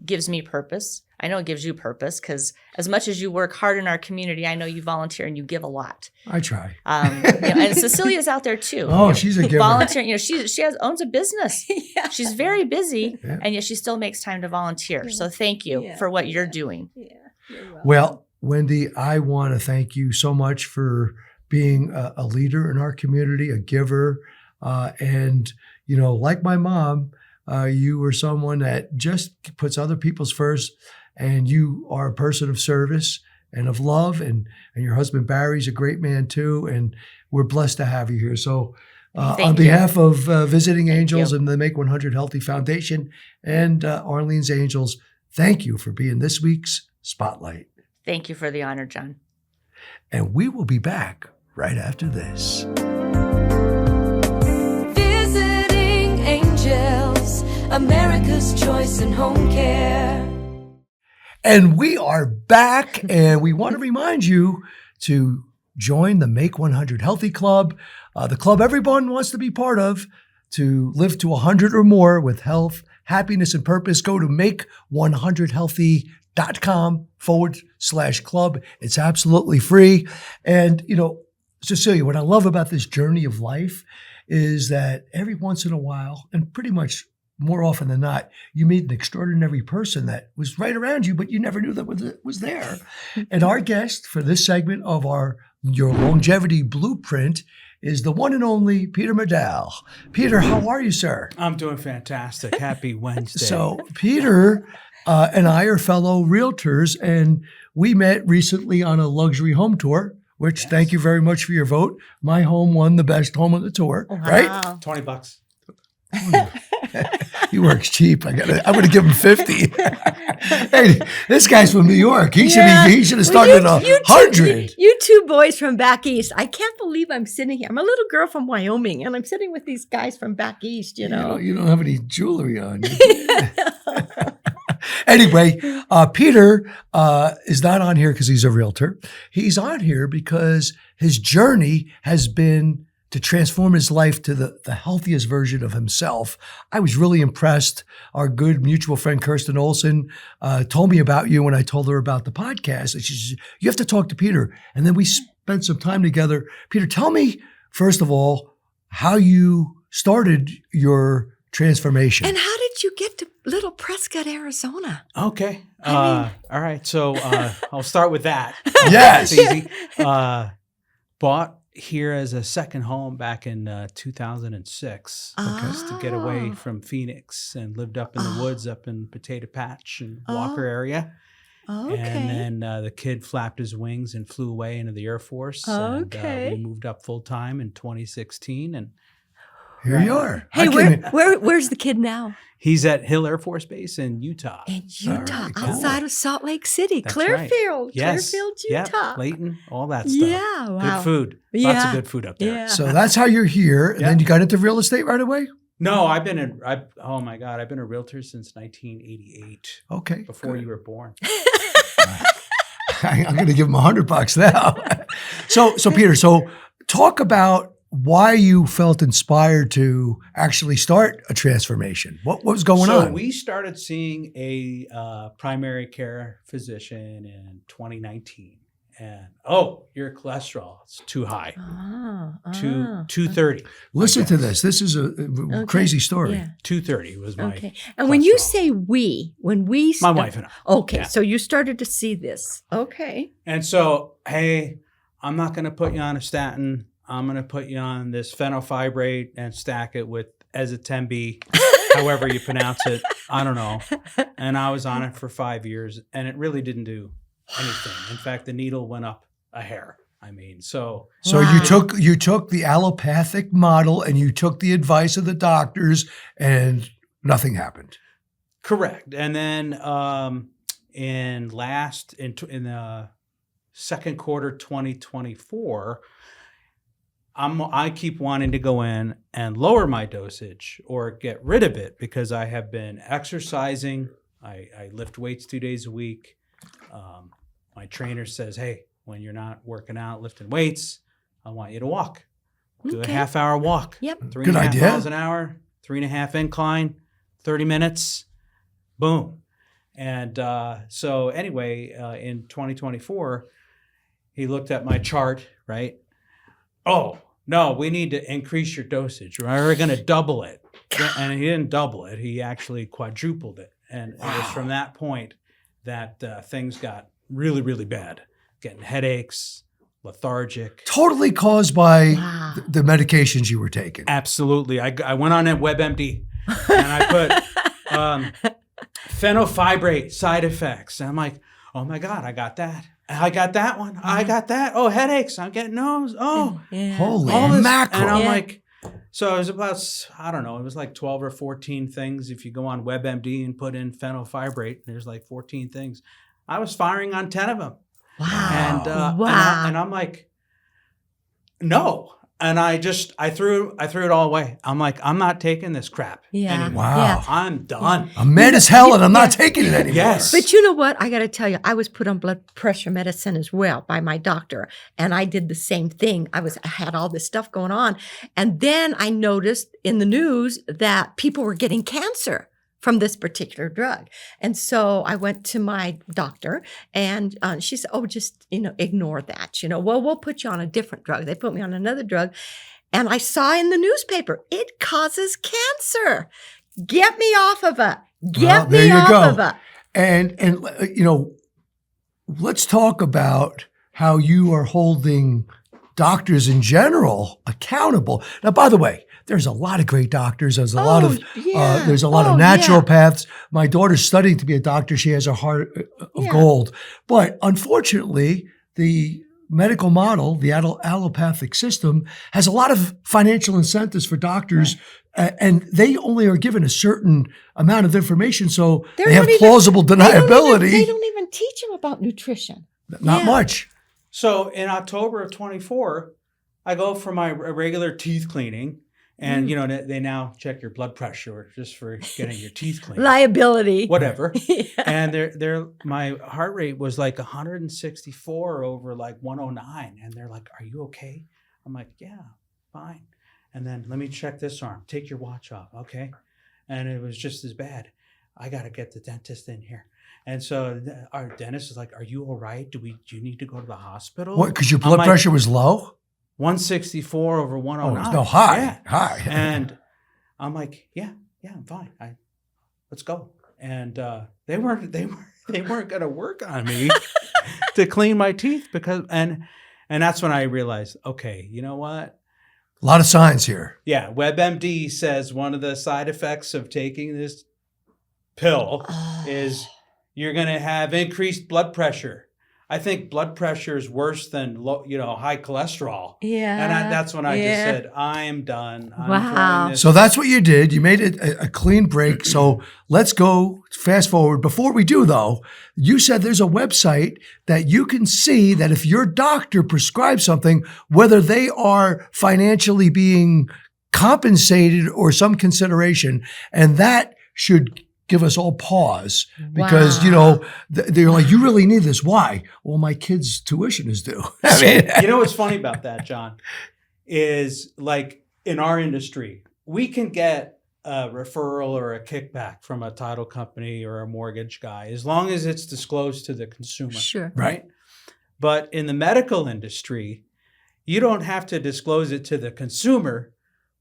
gives me purpose. I know it gives you purpose because as much as you work hard in our community, I know you volunteer and you give a lot. I try. And Cecilia's out there too. Oh, she's a giver. Volunteering. She owns a business. Yeah. She's very busy, Yeah. and yet she still makes time to volunteer. So thank you for what you're doing. Yeah. You're welcome. Well, Wendy, I want to thank you so much for being a leader in our community, a giver. And, like my mom, you were someone that just puts other people's first, and you are a person of service and of love. And your husband, Barry's a great man too. And we're blessed to have you here. So on Thank you. behalf of Visiting Angels you. and the Make 100 Healthy Foundation and Arlene's Angels, thank you for being this week's Spotlight. Thank you for the honor, John. And we will be back right after this. Visiting Angels, America's choice in home care. And we are back, and we want to remind you to join the Make 100 Healthy Club, the club everyone wants to be part of to live to 100 or more with health, happiness, and purpose. Go to make100healthy.com/club. It's absolutely free. And, Cecilia, what I love about this journey of life is that every once in a while, and pretty much more often than not, you meet an extraordinary person that was right around you, but you never knew that was there. And our guest for this segment of your longevity blueprint is the one and only Peter Medall. Peter, how are you, sir? I'm doing fantastic. Happy Wednesday. So Peter and I are fellow realtors, and we met recently on a luxury home tour, which thank you very much for your vote. My home won the best home on the tour, right? Wow. $20. He works cheap. I'm gonna give him 50. Hey, this guy's from New York. He should have started at 100. You two boys from back east. I can't believe I'm sitting here. I'm a little girl from Wyoming, and I'm sitting with these guys from back east. You don't have any jewelry on. Anyway, Peter is not on here because he's a realtor. He's on here because his journey has been to transform his life to the healthiest version of himself. I was really impressed. Our good mutual friend, Kirsten Olson, told me about you when I told her about the podcast. And she said, you have to talk to Peter. And then we spent some time together. Peter, tell me, first of all, how you started your transformation. And how did you get to Little Prescott, Arizona? Okay. All right. So I'll start with that. Yes. It's easy. Bought here as a second home back in 2006 just to get away from Phoenix, and lived up in the woods up in Potato Patch and Walker area. Okay. And then the kid flapped his wings and flew away into the Air Force. Okay. And we moved up full time in 2016. And Here you are. Hey, I can't- where's the kid now? he's at Hill Air Force Base in Utah. In Utah, right, cool. outside of Salt Lake City, That's Clearfield, right. Yes. Clearfield, Yep. Utah. Layton, all that stuff. Yeah, wow. Good food. Lots Yeah. of good food up there. Yeah. So that's how you're here. And then you got into real estate right away? No, I've been a realtor since 1988, Okay. before you were born. I'm going to give him $100 now. So Peter, talk about why you felt inspired to actually start a transformation. What was going on? So we started seeing a primary care physician in 2019, and your cholesterol is too high, 230. Listen to this. This is a crazy story. Yeah. 230 was my Okay. And when you cholesterol. say when we My wife and I. Okay, Yeah. so you started to see this. Okay. And so, hey, I'm not going to put you on a statin. I'm going to put you on this phenylfibrate and stack it with Ezetimibe, however you pronounce it. I don't know. And I was on it for 5 years, and it really didn't do anything. In fact, the needle went up a hair. So Wow. you took the allopathic model and you took the advice of the doctors, and nothing happened. correct. And then in the second quarter 2024, I keep wanting to go in and lower my dosage or get rid of it because I have been exercising. I lift weights 2 days a week. My trainer says, hey, when you're not working out, lifting weights, I want you to walk. Do a half-hour walk. Yep. 3.5 miles an hour, 3.5 incline, 30 minutes, boom. And so anyway, in 2024, he looked at my chart, right? Oh, no, we need to increase your dosage. We're going to double it. And he didn't double it. He actually quadrupled it. And it was from that point that things got really, really bad. Getting headaches, lethargic. Totally caused by the medications you were taking. Absolutely. I went on WebMD and I put fenofibrate side effects. And I'm like, oh my God, I got that. I got that one. I got that. Oh, headaches. I'm getting those. Oh, Holy all this. mackerel. And I'm like, so it was about, I don't know, it was like 12 or 14 things. If you go on WebMD and put in fenofibrate, there's like 14 things. I was firing on 10 of them. Wow. And, and I'm like, no. And I threw it all away. I'm like, I'm not taking this crap anymore. Wow. Yeah. I'm done. I'm mad as hell and I'm not taking it anymore. Yes. But you know what? I got to tell you, I was put on blood pressure medicine as well by my doctor. And I did the same thing. I had all this stuff going on. And then I noticed in the news that people were getting cancer from this particular drug. And so I went to my doctor and she said, oh, just, ignore that. Well, we'll put you on a different drug. They put me on another drug. And I saw in the newspaper, it causes cancer. Get me off of it. Get me off of it. And let's talk about how you are holding doctors in general accountable. Now, by the way, there's a lot of great doctors. There's a lot of naturopaths. My daughter's studying to be a doctor. She has a heart of gold. But unfortunately, the medical model, the allopathic system, has a lot of financial incentives for doctors, and they only are given a certain amount of information, so they have plausible deniability. They don't even teach them about nutrition. Not much. So in October of 24, I go for my regular teeth cleaning. And, they now check your blood pressure just for getting your teeth cleaned. Liability. Whatever. And my heart rate was like 164 over like 109. And they're like, are you okay? I'm like, yeah, fine. And then let me check this arm. Take your watch off. Okay. And it was just as bad. I got to get the dentist in here. And so our dentist is like, are you all right? Do you need to go to the hospital? What, because your blood pressure was low? 164 over 109. Oh, no, high. Yeah. High. And I'm like, yeah, I'm fine. Let's go. And they weren't going to work on me to clean my teeth and that's when I realized, okay, you know what? A lot of signs here. Yeah, WebMD says one of the side effects of taking this pill is you're going to have increased blood pressure. I think blood pressure is worse than high cholesterol. Yeah. And that's when I just said, I am done. Wow. So that's what you did. You made it a clean break. So let's go fast forward. Before we do, though, you said there's a website that you can see that if your doctor prescribes something, whether they are financially being compensated or some consideration, and that should give us all pause because, they're like, you really need this. Why? Well, my kid's tuition is due. You know what's funny about that, John, is like in our industry, we can get a referral or a kickback from a title company or a mortgage guy as long as it's disclosed to the consumer. Sure. Right? But in the medical industry, you don't have to disclose it to the consumer,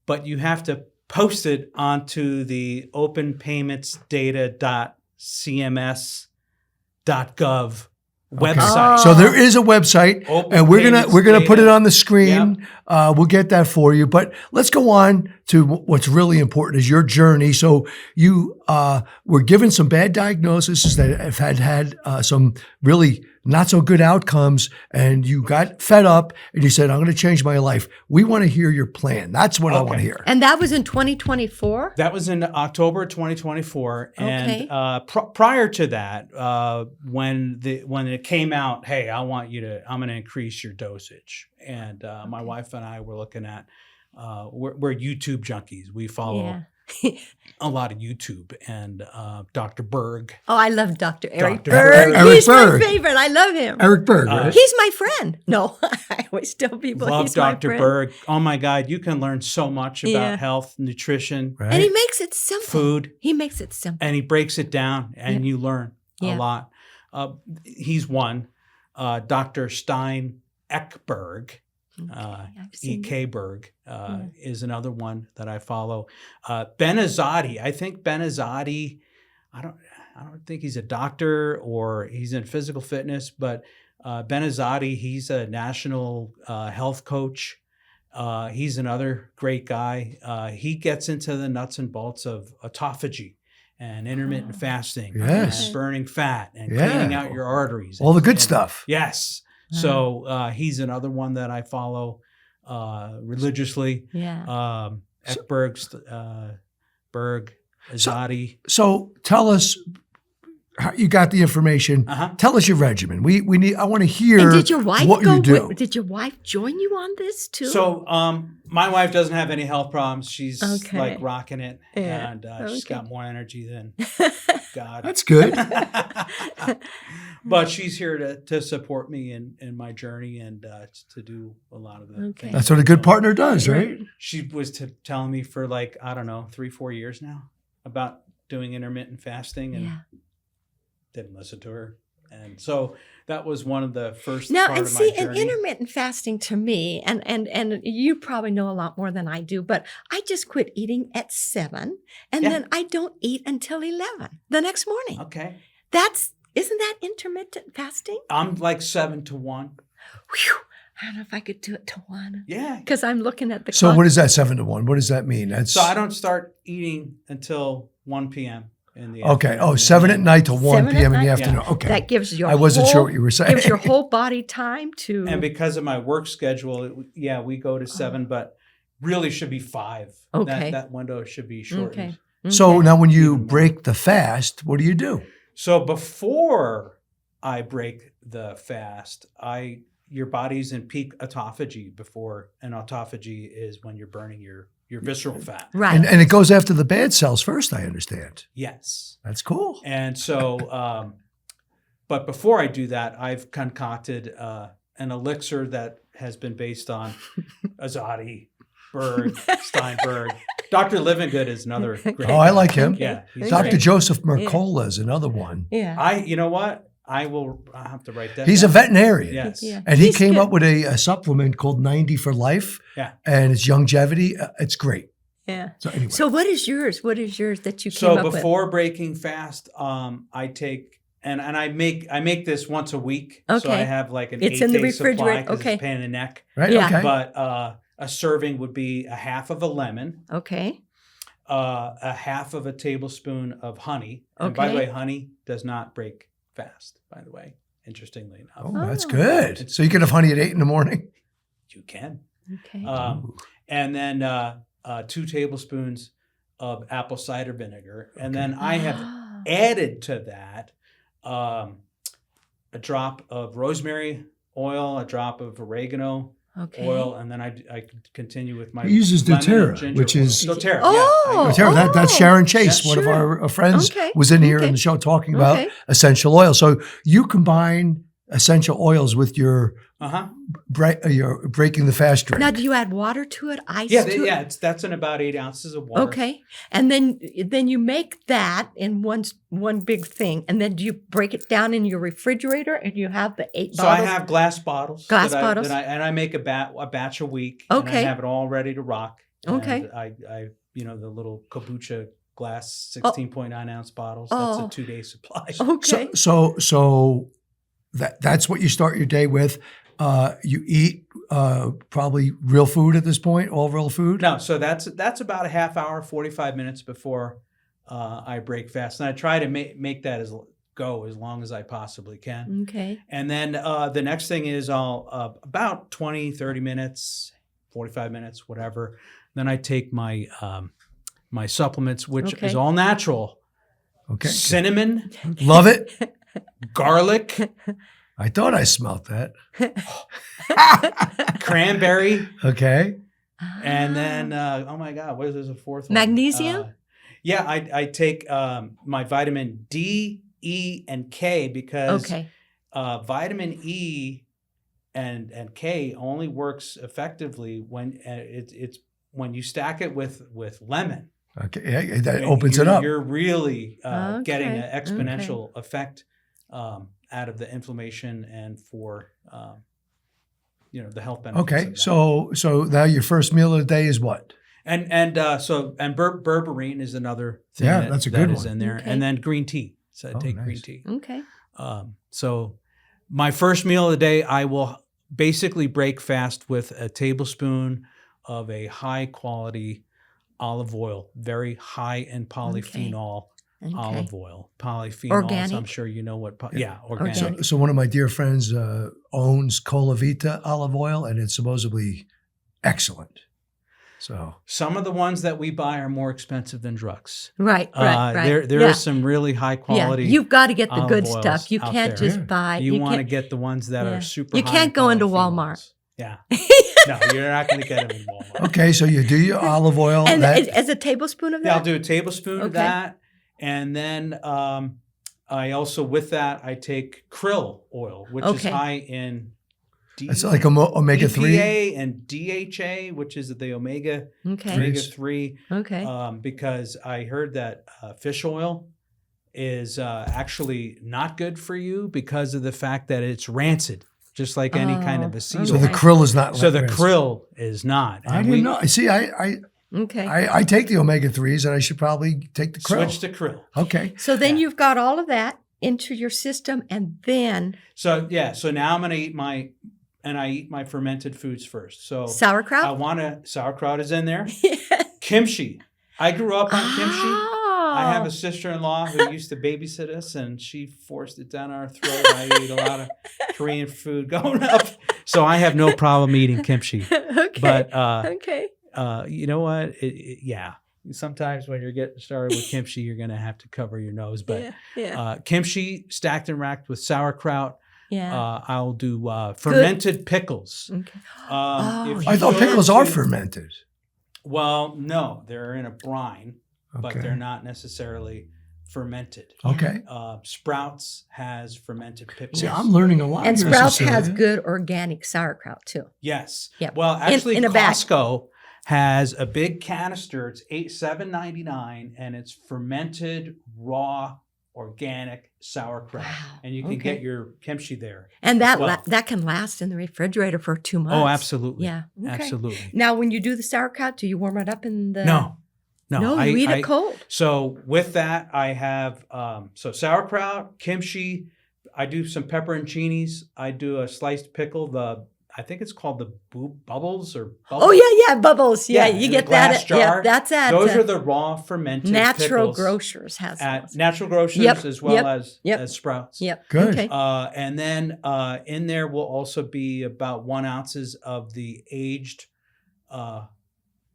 but you have to post it onto the openpaymentsdata.cms.gov website. So there is a website, and we're gonna put it on the screen. Yep. We'll get that for you. But let's go on to what's really important is your journey. So you were given some bad diagnoses that have had some really not so good outcomes, and you got fed up and you said, I'm going to change my life. We want to hear your plan. That's what I want to hear. And that was in 2024? That was in October 2024. Okay. And prior to that, when it came out, hey, I'm going to increase your dosage. and my wife and I were looking at. We're YouTube junkies. We follow a lot of YouTube and Dr. Berg. Oh, I love Dr. Eric Dr. Berg. Eric He's Berg. my favorite. I love him. Eric Berg, right? He's my friend. No, I always tell people Love he's my Dr. friend. Berg. Oh my God, you can learn so much about Yeah. health, nutrition, Right? And he makes it simple. food, He makes it simple. and he breaks it down, and you learn Yeah. a lot. He's one. Dr. Stein Ekberg. I've seen E.K. Berg is another one that I follow. Ben Azadi. I think Ben Azadi, I don't think he's a doctor or he's in physical fitness, but Ben Azadi, he's a national health coach. He's another great guy. He gets into the nuts and bolts of autophagy and intermittent fasting Yes. and burning fat and Yeah. cleaning out your arteries. All the good And- stuff. Yes. So he's another one that I follow religiously. Yeah. Ekberg, Berg, Azadi. So tell us how you got the information. Uh-huh. Tell us your regimen. We need. I want to hear And did your wife what go? you do. Did your wife join you on this too? So my wife doesn't have any health problems. She's Okay. like rocking it, Yeah. and she's Okay. got more energy than God. That's good. But she's here to support me in my journey and to do a lot of the Okay. things. That's what a good partner does, right? She was telling me for like, I don't know, 3-4 years now about doing intermittent fasting, and yeah. didn't listen to her. And so that was one of the first Now part and of see, my and journey. intermittent fasting to me, and you probably know a lot more than I do, but I just quit eating at 7, and Yeah. then I don't eat until 11 the next morning. Okay. Isn't that intermittent fasting? I'm like 7 to 1. Whew, I don't know if I could do it to 1 Yeah. because I'm looking at the So clock. what is that 7 to 1? What does that mean? That's So I don't start eating until 1 p.m. in the okay. afternoon. Oh, 7 at night to 1 7 at p.m. in the night? afternoon. Yeah. Okay. That gives your I wasn't sure whole- what you were saying. gives your whole body time to. And because of my work schedule, we go to 7, but really should be 5. Okay. That window should be shortened. Okay. So Okay. now when you Even more. break the fast, what do you do? So before I break the fast, your body's in peak autophagy before, and autophagy is when you're burning your visceral fat. Right. And it goes after the bad cells first, I understand. Yes. That's cool. And so, but before I do that, I've concocted an elixir that has been based on Azadi, Berg, Steinberg. Dr. Livingood is another great. Oh, I like him. Yeah, he's Dr. great. Joseph Mercola is another one. yeah. You know what? I'll have to write that. He's a down. veterinarian. Yes. Yeah. And he He's came good. up with a supplement called 90 for Life. Yeah. And it's longevity. It's great. Yeah. So anyway. So what is yours? What is yours that you came So up before breaking fast, I take and I make this once a week. So I Okay. have like an It's in the 8-day supply refrigerator. 'cause Okay. it's a pain in the neck. right? Yeah. Okay. But a serving would be a half of a lemon, with? Okay. a half of a tablespoon of honey. And by the Okay. way, honey does not break fast, by the way, interestingly enough. Oh, that's Oh. good. So you can have honey at 8 in the morning. You can. Okay. And then 2 tablespoons of apple cider vinegar. And then I have Ah. added to that a drop of rosemary oil, a drop of oregano okay. oil, and then I continue with my He uses lemon and doTERRA, ginger which oil. is- doTERRA. Oh! Yeah, Well, that's Oh. Sharon Chase, Yeah, one of sure. our friends, Okay. was in here Okay. in the show talking about Okay. essential oil. So you combine essential oils with your breaking the fast drink. Now, do you add water to it? Ice Yeah, to it? yeah. That's in about 8 ounces of water. Okay. And then you make that in one big thing, and then do you break it down in your refrigerator, and you have the 8 So I bottles? have glass bottles. Glass that bottles. and I make a batch a week. And Okay. I have it all ready to rock. Okay. And I the little kombucha glass 16.9 ounce bottles. That's Oh. a 2-day supply. Okay. So that's what you start your day with. You eat probably real food at this point, all real food. No, so that's about a half hour, 45 minutes before I break fast, and I try to make that go as long as I possibly can. Okay. And then the next thing is I'll about 20, 30 minutes, 45 minutes, whatever. Then I take my my supplements, which Okay. is all natural. Okay. Cinnamon, Love it. garlic, I thought I smelt that. Cranberry. Okay. And then, oh my God, what is this? A fourth one? Magnesium? Yeah, I take my vitamin D, E, and K because Okay. vitamin E and K only works effectively when it's when you stack it with lemon. Okay. Yeah, that opens it up. You're really getting Okay, an exponential effect out of the inflammation and for the health benefits. Okay. of that. So now your first meal of the day is what? And berberine is another thing. Yeah, that's a good that is one. in there, Okay. and then green tea. So I take green nice. tea. Okay. So my first meal of the day, I will basically break fast with a tablespoon of a high quality olive oil, very high in polyphenol Okay. olive oil. Polyphenols, Organic? I'm sure you know what. Organic. Organic. So one of my dear friends owns Cola Vita olive oil, and it's supposedly excellent. So Some of the ones that we buy are more expensive than drugs. Right. There Yeah. is some really high quality. Yeah, you've got to get the olive good oils stuff. You out can't there. just Yeah. buy. You want to can't- get the ones that Yeah. are super You high can't in go into polyphenols. Walmart. Yeah. No, you're not going to get them in Walmart. okay, so you do your olive oil. And that, as a tablespoon of that? Yeah, I'll do a tablespoon of Okay. that. And then I also, with that, I take krill oil, which is Okay. high in it's like omega 3. EPA and DHA, which is the omega Okay. 3. Okay. Because I heard that fish oil is actually not good for you because of the fact that it's rancid, just like any kind of a seed So oil. the krill is not. So the rancid. krill is not. I And didn't we know. See, Okay. I take the omega 3s, and I should probably take the krill. Switch to krill. Okay. So then Yeah. you've got all of that into your system, and then So so now I'm gonna eat I eat my fermented foods first. So I sauerkraut. want sauerkraut is in there. Kimchi. I grew up on kimchi. I have a sister-in-law who used to babysit us, and she forced it down our throat. I ate a lot of Korean food growing up, so I have no problem eating kimchi. Okay. But okay. you know what? Yeah. Sometimes when you're getting started with kimchi, you're going to have to cover your nose. But Yeah. kimchi stacked and racked with sauerkraut. Yeah. I'll do fermented pickles. Okay. If you I thought go pickles are to- fermented. Well, no, they're in a brine, but Okay. they're not necessarily fermented. Okay. Sprouts has fermented pickles. See, I'm learning a lot. And here, Sprouts Cecilia. has good organic sauerkraut too. Yes. Yep. Well, actually, in a bag. Costco has a big canister. It's $7.99, and it's fermented raw organic sauerkraut, Wow, and you can okay. get your kimchi there. And that Well- that can last in the refrigerator for 2 months. Oh, absolutely. Yeah. Okay. Absolutely. Now, when you do the sauerkraut, do you warm it up in the? No. No, you eat it cold. So with that, I have sauerkraut, kimchi. I do some pepperoncinis. I do a sliced pickle. I think it's called the bubbles or bubbles. Oh yeah, bubbles. Yeah, Yeah, you in get a glass that. Yeah, jar. that's at Those are the raw fermented Natural pickles Grocers has at those. Natural Grocers Yep, as well yep, yep. as Sprouts. Yep. Good. Okay. And then in there will also be about 1 ounce of the aged.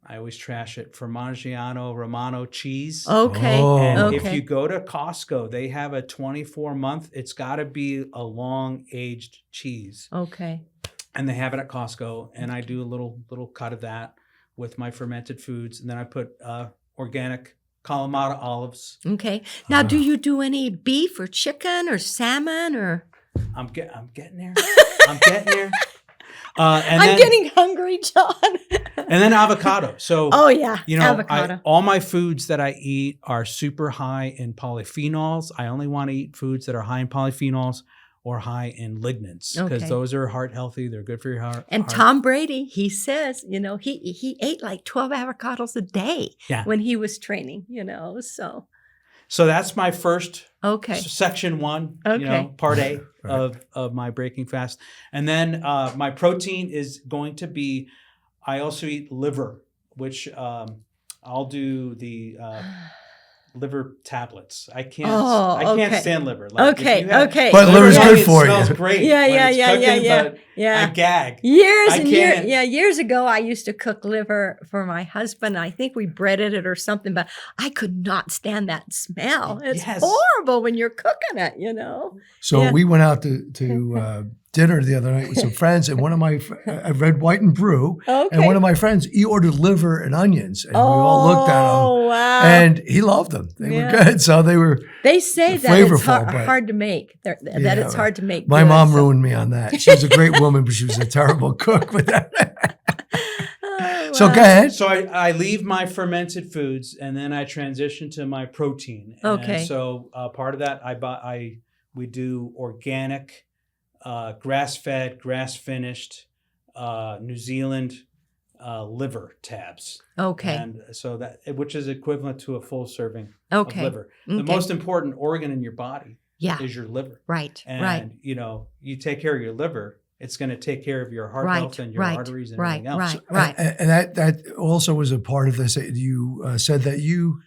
I always trash it, Formaggio Romano cheese. Okay. Oh. And okay. if you go to Costco, they have a 24-month. It's got to be a long aged cheese, Okay. and they have it at Costco. And I do a little cut of that with my fermented foods, and then I put organic Kalamata olives. Okay. Now, do you do any beef or chicken or salmon or? I'm getting there. I'm getting there. And I'm then, getting hungry, John. and then avocado. So Oh yeah, you know, avocado. all my foods that I eat are super high in polyphenols. I only want to eat foods that are high in polyphenols or high in lignans because Okay. those are heart healthy. They're good for your heart. And heart. Tom Brady, he says, he ate like 12 avocados a day Yeah. when he was training, So that's my first Okay. section 1, Okay. part A Right. of my breaking fast. And then my protein is going to be, I also eat liver, which I'll do the liver tablets. I can't. Oh, I can't okay. stand liver. Like, if Okay, you have okay. But liver's liver, good it for smells you. great. Yeah, when yeah, it's yeah, cooking, yeah, but yeah. I gag. Years I and can't- years ago, I used to cook liver for my husband. I think we breaded it or something, but I could not stand that smell. It's Yes. horrible when you're cooking it, you know. So Yeah. we went out to dinner the other night with some friends, and one of my I read White and Brew, Okay. and one of my friends he ordered liver and onions, and we all looked at him, Oh, wow. and he loved them. They Yeah. were good, so they were. They say that it's flavorful, but- hard to make. That Yeah, it's hard to make. My good, mom so- ruined me on that. She was a great woman, but she was a terrible cook with that. Oh, So wow. go ahead. So I leave my fermented foods and then I transition to my protein. And Okay. so part of that we do organic, grass-fed, grass-finished, New Zealand liver tabs. Okay. And so which is equivalent to a full serving Okay. of liver. The Okay. most important organ in your body Yeah. is your liver. Right. And right. you take care of your liver, it's going to take care of your heart Right. health and your right. arteries and right. everything else. Right. Right. And that also was a part of this. You said that you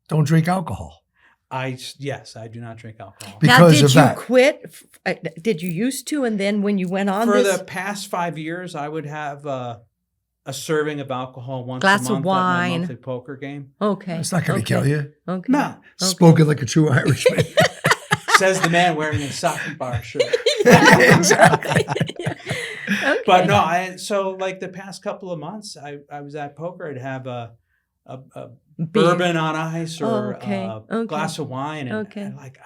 don't drink alcohol Yes, I do not drink alcohol. because Now, did of you that. quit? Did you used to, and then when you went on For this the past 5 years, I would have a serving of alcohol once Glass a of month at my wine. monthly poker game. okay, It's not going to kill you. Okay. No, Spoken like a true Irishman. says the man wearing a soccer bar shirt. Exactly. Okay. But no, so like the past couple of months, I was at poker. I'd have a bourbon on ice or Okay, a okay. glass of wine, and, Okay. and like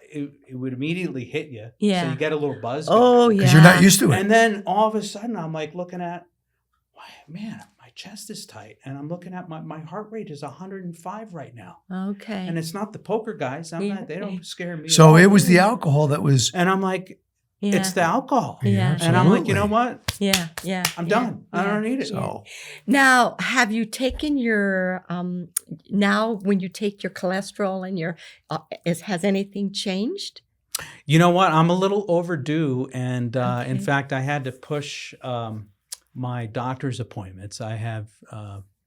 it would immediately hit you. Yeah. So you get a little buzz. Oh going. yeah. Because you're not used to it. And then all of a sudden, I'm like looking at, man, my chest is tight, and I'm looking at my heart rate is 105 right now, Okay. and it's not the poker guys. Yeah. They don't scare me. at So all. it was the alcohol that was. and I'm like, yeah. it's the alcohol. Yeah. And I'm like, you absolutely. know what? Yeah. Yeah. I'm yeah, done. I yeah. don't need it. So Now, have you taken your now when you take your cholesterol and your has anything changed? You know what? I'm a little overdue, and in Okay. fact, I had to push my doctor's appointments. I have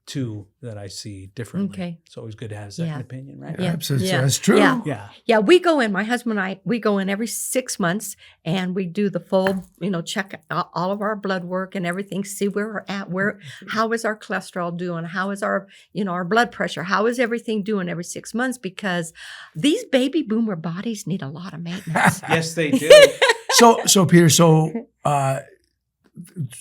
2 that I see differently. Okay. It's always good to have a second Yeah. opinion, right? Yeah. absolutely, Yeah. that's true. Yeah. Yeah. Yeah, we go in. My husband and I, we go in every 6 months, and we do the full, check all of our blood work and everything. See where we're at. How is our cholesterol doing? How is our, our blood pressure? How is everything doing every 6 months? Because these baby boomer bodies need a lot of maintenance. Yes, they do. So Peter,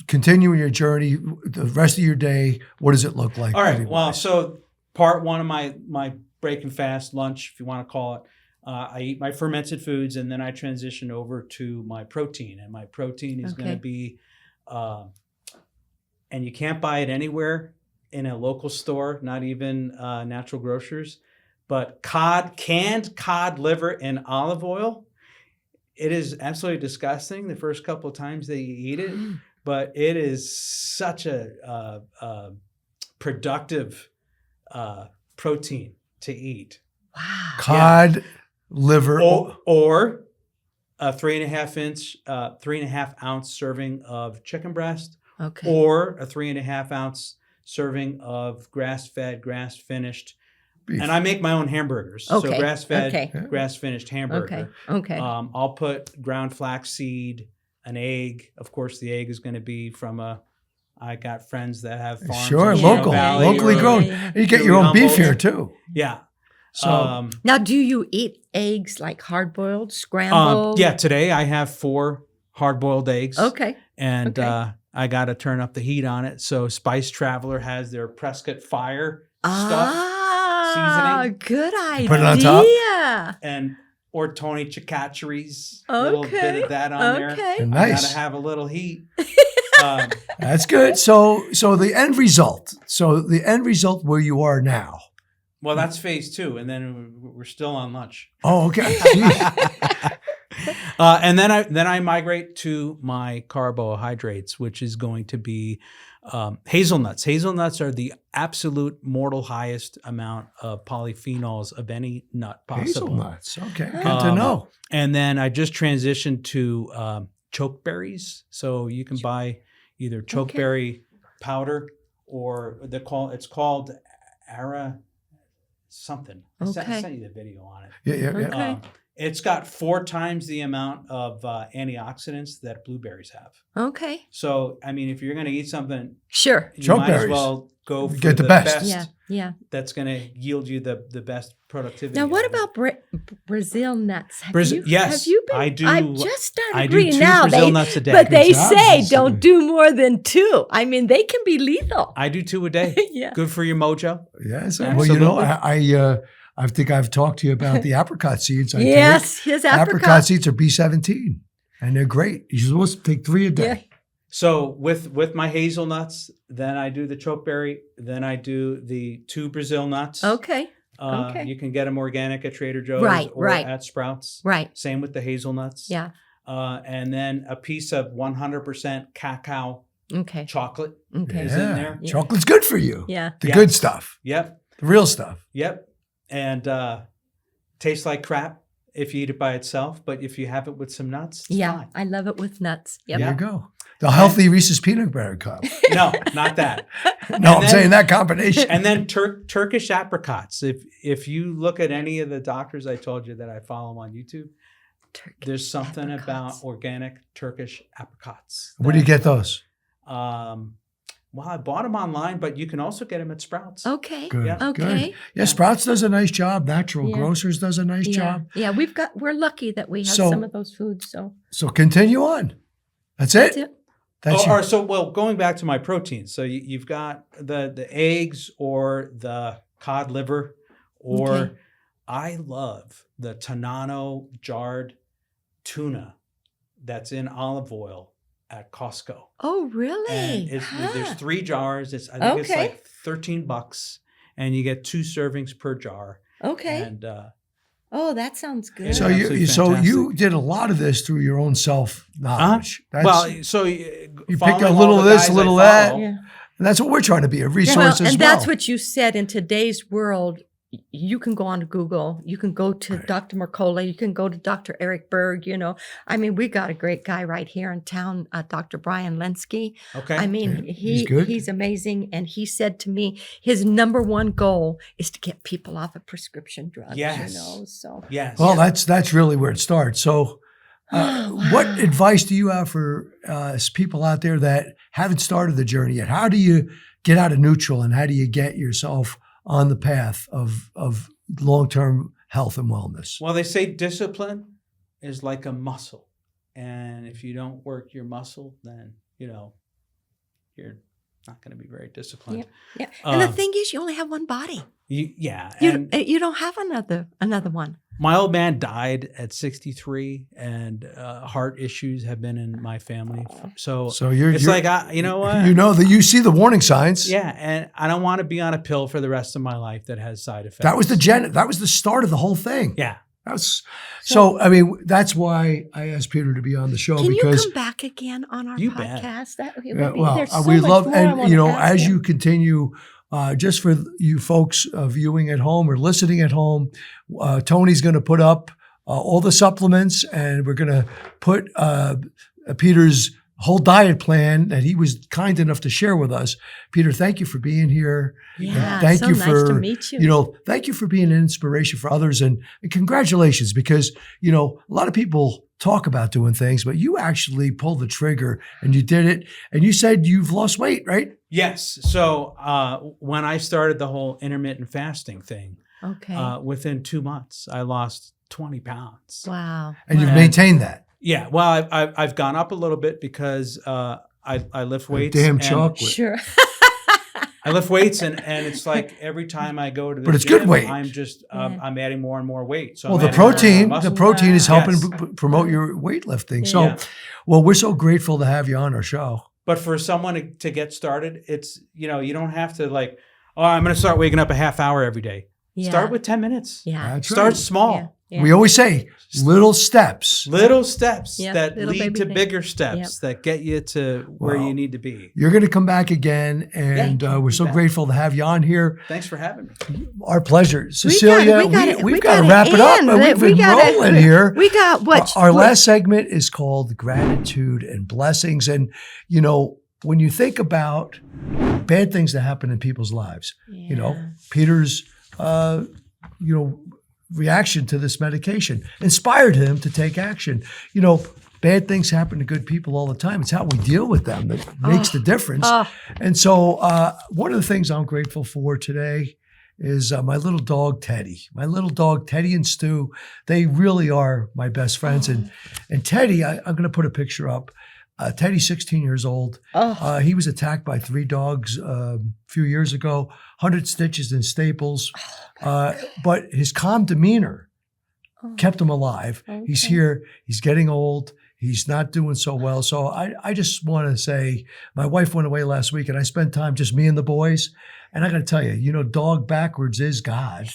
continuing your journey, the rest of your day, what does it look like? All right. eating Well, wise? so part 1 of my break and fast lunch, if you want to call it, I eat my fermented foods, and then I transition over to my protein. And my protein is going Okay. to be, and you can't buy it anywhere in a local store, not even natural grocers, but canned cod liver in olive oil. It is absolutely disgusting the first couple of times that you eat it, but it is such a productive protein to eat. Wow. Cod, liver. Or a 3.5 ounce serving of chicken breast, Okay. or a 3.5 ounce serving of grass-fed, grass-finished. beef. And I make my own hamburgers. Okay, So grass-fed, okay. grass-finished hamburger. Okay. I'll put ground flaxseed, an egg. Of course, the egg is going to be from I got friends that have farms. Sure, in Chino local, Valley locally or- grown. yeah. You get your own beef Humboldt. here too. Yeah. So Now, do you eat eggs like hard boiled, scrambled? yeah, today I have 4 hard-boiled eggs. Okay. And Okay. I got to turn up the heat on it. So Spice Traveler has their Prescott Fire stuff, seasoning. Good idea. Put it on top? or Tony Chicacheri's little bit Okay. of that on there. Okay. I nice. got to have a little heat. That's good. So the end result. So the end result where you are now. Well, that's phase 2, and then we're still on lunch. Oh, okay. And then I migrate to my carbohydrates, which is going to be hazelnuts. Hazelnuts are the absolute mortal highest amount of polyphenols of any nut possible. Hazelnuts. Okay. Good to know. And then I just transitioned to chokeberries. So you can buy either chokeberry powder or it's called something. Okay. I sent you the video on it. Yeah. Okay. It's got 4 times the amount of antioxidants that blueberries have. Okay. So, I mean, if you're going to eat something, Sure. you might as Chokeberries. well go for Get the the best. Yeah. Yeah. that's going to yield you the best productivity. Now, what out of it. about Brazil nuts? Have Yes, Have you been? I do. I've just started I do reading 2 now. Brazil nuts a day. But they Good job, say Cecilia. don't do more than 2. I mean, they can be lethal. I do 2 a day. Yeah. Good for your mojo. Yes. Well, you know, Absolutely. I think I've talked to you about the apricot seeds. I Yes, his take. apricot. Apricot seeds are B17, and they're great. You're supposed to take 3 a day. Yeah. So with my hazelnuts, then I do the chokeberry, then I do the 2 Brazil nuts. Okay. Okay. You can get them organic at Trader Joe's Right, or right. at Sprouts. Right. Same with the hazelnuts. Yeah. And then a piece of 100% cacao Okay. chocolate. Okay. Is in there. Yeah. Chocolate's good for you. Yeah. The Yeah. good stuff, Yep. the real stuff. Yep. And tastes like crap if you eat it by itself, but if you have it with some nuts, it's Yeah. fine. I love it with nuts. Yep. There you go. The healthy Reese's peanut butter cup. No, not that. No, I'm then- saying that combination. And then Turkish apricots. If you look at any of the doctors I told you that I follow on YouTube, there's something about organic Turkish apricots. Where do you get those? Well, I bought them online, but you can also get them at Sprouts. Okay. Good. Yeah. Okay. Good. Yeah, Sprouts does a nice job. Natural Yeah. Grocers does a nice Yeah. job. Yeah. We're lucky that we have So- some of those foods. So So continue on. That's it. that's it. That's Or so, well, going back to my proteins. So you've got the eggs or the cod liver, or Okay. I love the Tanano jarred tuna that's in olive oil at Costco. Oh, really? And there's 3 jars. I think it's Okay. like $13, and you get 2 servings per jar. Okay. And Oh, that sounds good. So absolutely you fantastic. did a lot of this through your own self knowledge. well, so you pick following a all little of the this, a guys I little of that. follow, yeah. And that's what we're trying to be, a resource Well, as and well. that's what you said. In today's world, you can go on to Google, you can go to Right. Dr. Mercola, you can go to Dr. Eric Berg. I mean, we got a great guy right here in town, Dr. Brian Lenski. Okay. I mean, Yeah, he's good. he's amazing, and he said to me, his number one goal is to get people off of prescription drugs. Yes. So Yes. Well, that's really where it starts. So what Wow. advice do you have for people out there that haven't started the journey yet? How do you get out of neutral, and how do you get yourself on the path of long-term health and wellness? Well, they say discipline is like a muscle. And if you don't work your muscle, then, you're not going to be very disciplined. yeah, and the Um, thing is, you only have one body. Yeah. You And you don't have another one. my old man died at 63, and heart issues have been in my family. So So you're it's like, you know what? you know that you see the warning signs. Yeah. And I don't want to be on a pill for the rest of my life that has side effects. That was the start of the whole thing. Yeah. So I mean, that's why I asked Peter to be on the show, Can you because come back again on our You bet. podcast? That would be, there's we so love, much more I and wanna ask as him. you continue, just for you folks viewing at home or listening at home, Tony's going to put up all the supplements, and we're going to put Peter's whole diet plan that he was kind enough to share with us. Peter, thank you for being here. Yeah, thank so you nice for to meet you. thank you for being an inspiration for others, and congratulations, because a lot of people talk about doing things, but you actually pulled the trigger and you did it, and you said you've lost weight, right? Yes. So when I started the whole intermittent fasting thing, Okay. within 2 months, I lost 20 pounds. Wow. And you've Wow. maintained that. Yeah. Well, I've gone up a little bit because I lift weights. Damn and chocolate. Sure. I lift weights, and it's like every time I go to the But it's good gym, weight. I'm just Yeah. I'm adding more and more weight. So Well, I'm the adding more and more protein muscle. is helping Yes. promote your weightlifting. So, Yeah. well, we're so grateful to have you on our show. But for someone to get started, it's you don't have to like, oh, I'm going to start waking up a half hour every day. Yeah. Start with 10 minutes. Yeah. That's Start right. small. Yeah. Yeah. We always say little steps. Little steps Yeah, that little lead baby to things. bigger steps that get you to where Well, you need to be. You're going to come back again, and we're so bet. grateful to have you on here. Thanks for having me. Our pleasure. Cecilia, we've got to gotta wrap it up. end. But we've We been gotta- rolling here. We got what? Our last segment is called Gratitude and Blessings. And, when you think about bad things that happen in people's lives, Yeah. Peter's reaction to this medication, inspired him to take action. Bad things happen to good people all the time. It's how we deal with them that makes the difference. And so one of the things I'm grateful for today is my little dog, Teddy. My little dog, Teddy and Stu, they really are my best friends. And Teddy, I'm going to put a picture up. Teddy's 16 years old. He was attacked by 3 dogs a few years ago, 100 stitches and staples. But his calm demeanor kept him alive. Okay. He's here. He's getting old. He's not doing so well. So I just want to say, my wife went away last week and I spent time just me and the boys. And I got to tell you, dog backwards is God.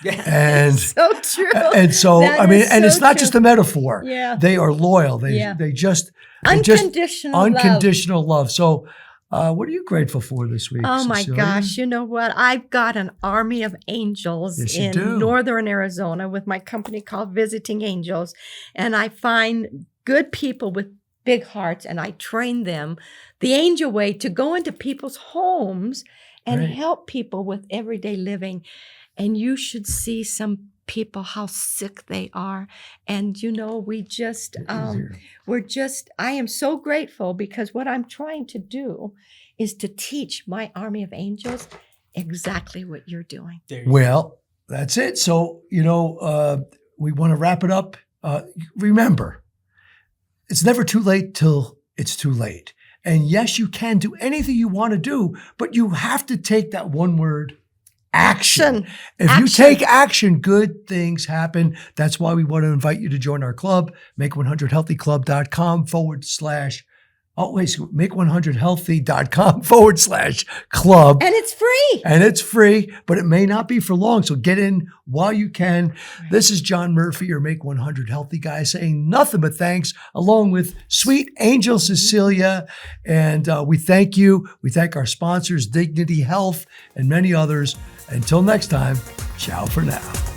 And so true. And so, and it's not just a metaphor. Yeah. They are loyal. They just unconditional love. So, what are you grateful for this week? Oh my Cecilia? gosh. You know what? I've got an army of angels in northern Arizona with my company called Visiting Angels. And I find good people with big hearts and I train them the angel way to go into people's homes and help people with everyday living. And you should see some people, how sick they are. And, I am so grateful because what I'm trying to do is to teach my army of angels exactly what you're doing. Well, that's it. So, we want to wrap it up. Remember, it's never too late till it's too late. And yes, you can do anything you want to do, but you have to take that one word, action. If you take action, good things happen. That's why we want to invite you to join our club, make100healthyclub.com make100healthy.com/club. And it's free. But it may not be for long. So get in while you can. Right. This is John Murphy, your Make 100 Healthy guy, saying nothing but thanks, along with sweet Angel Cecilia. And we thank you. We thank our sponsors, Dignity Health, and many others. Until next time, ciao for now.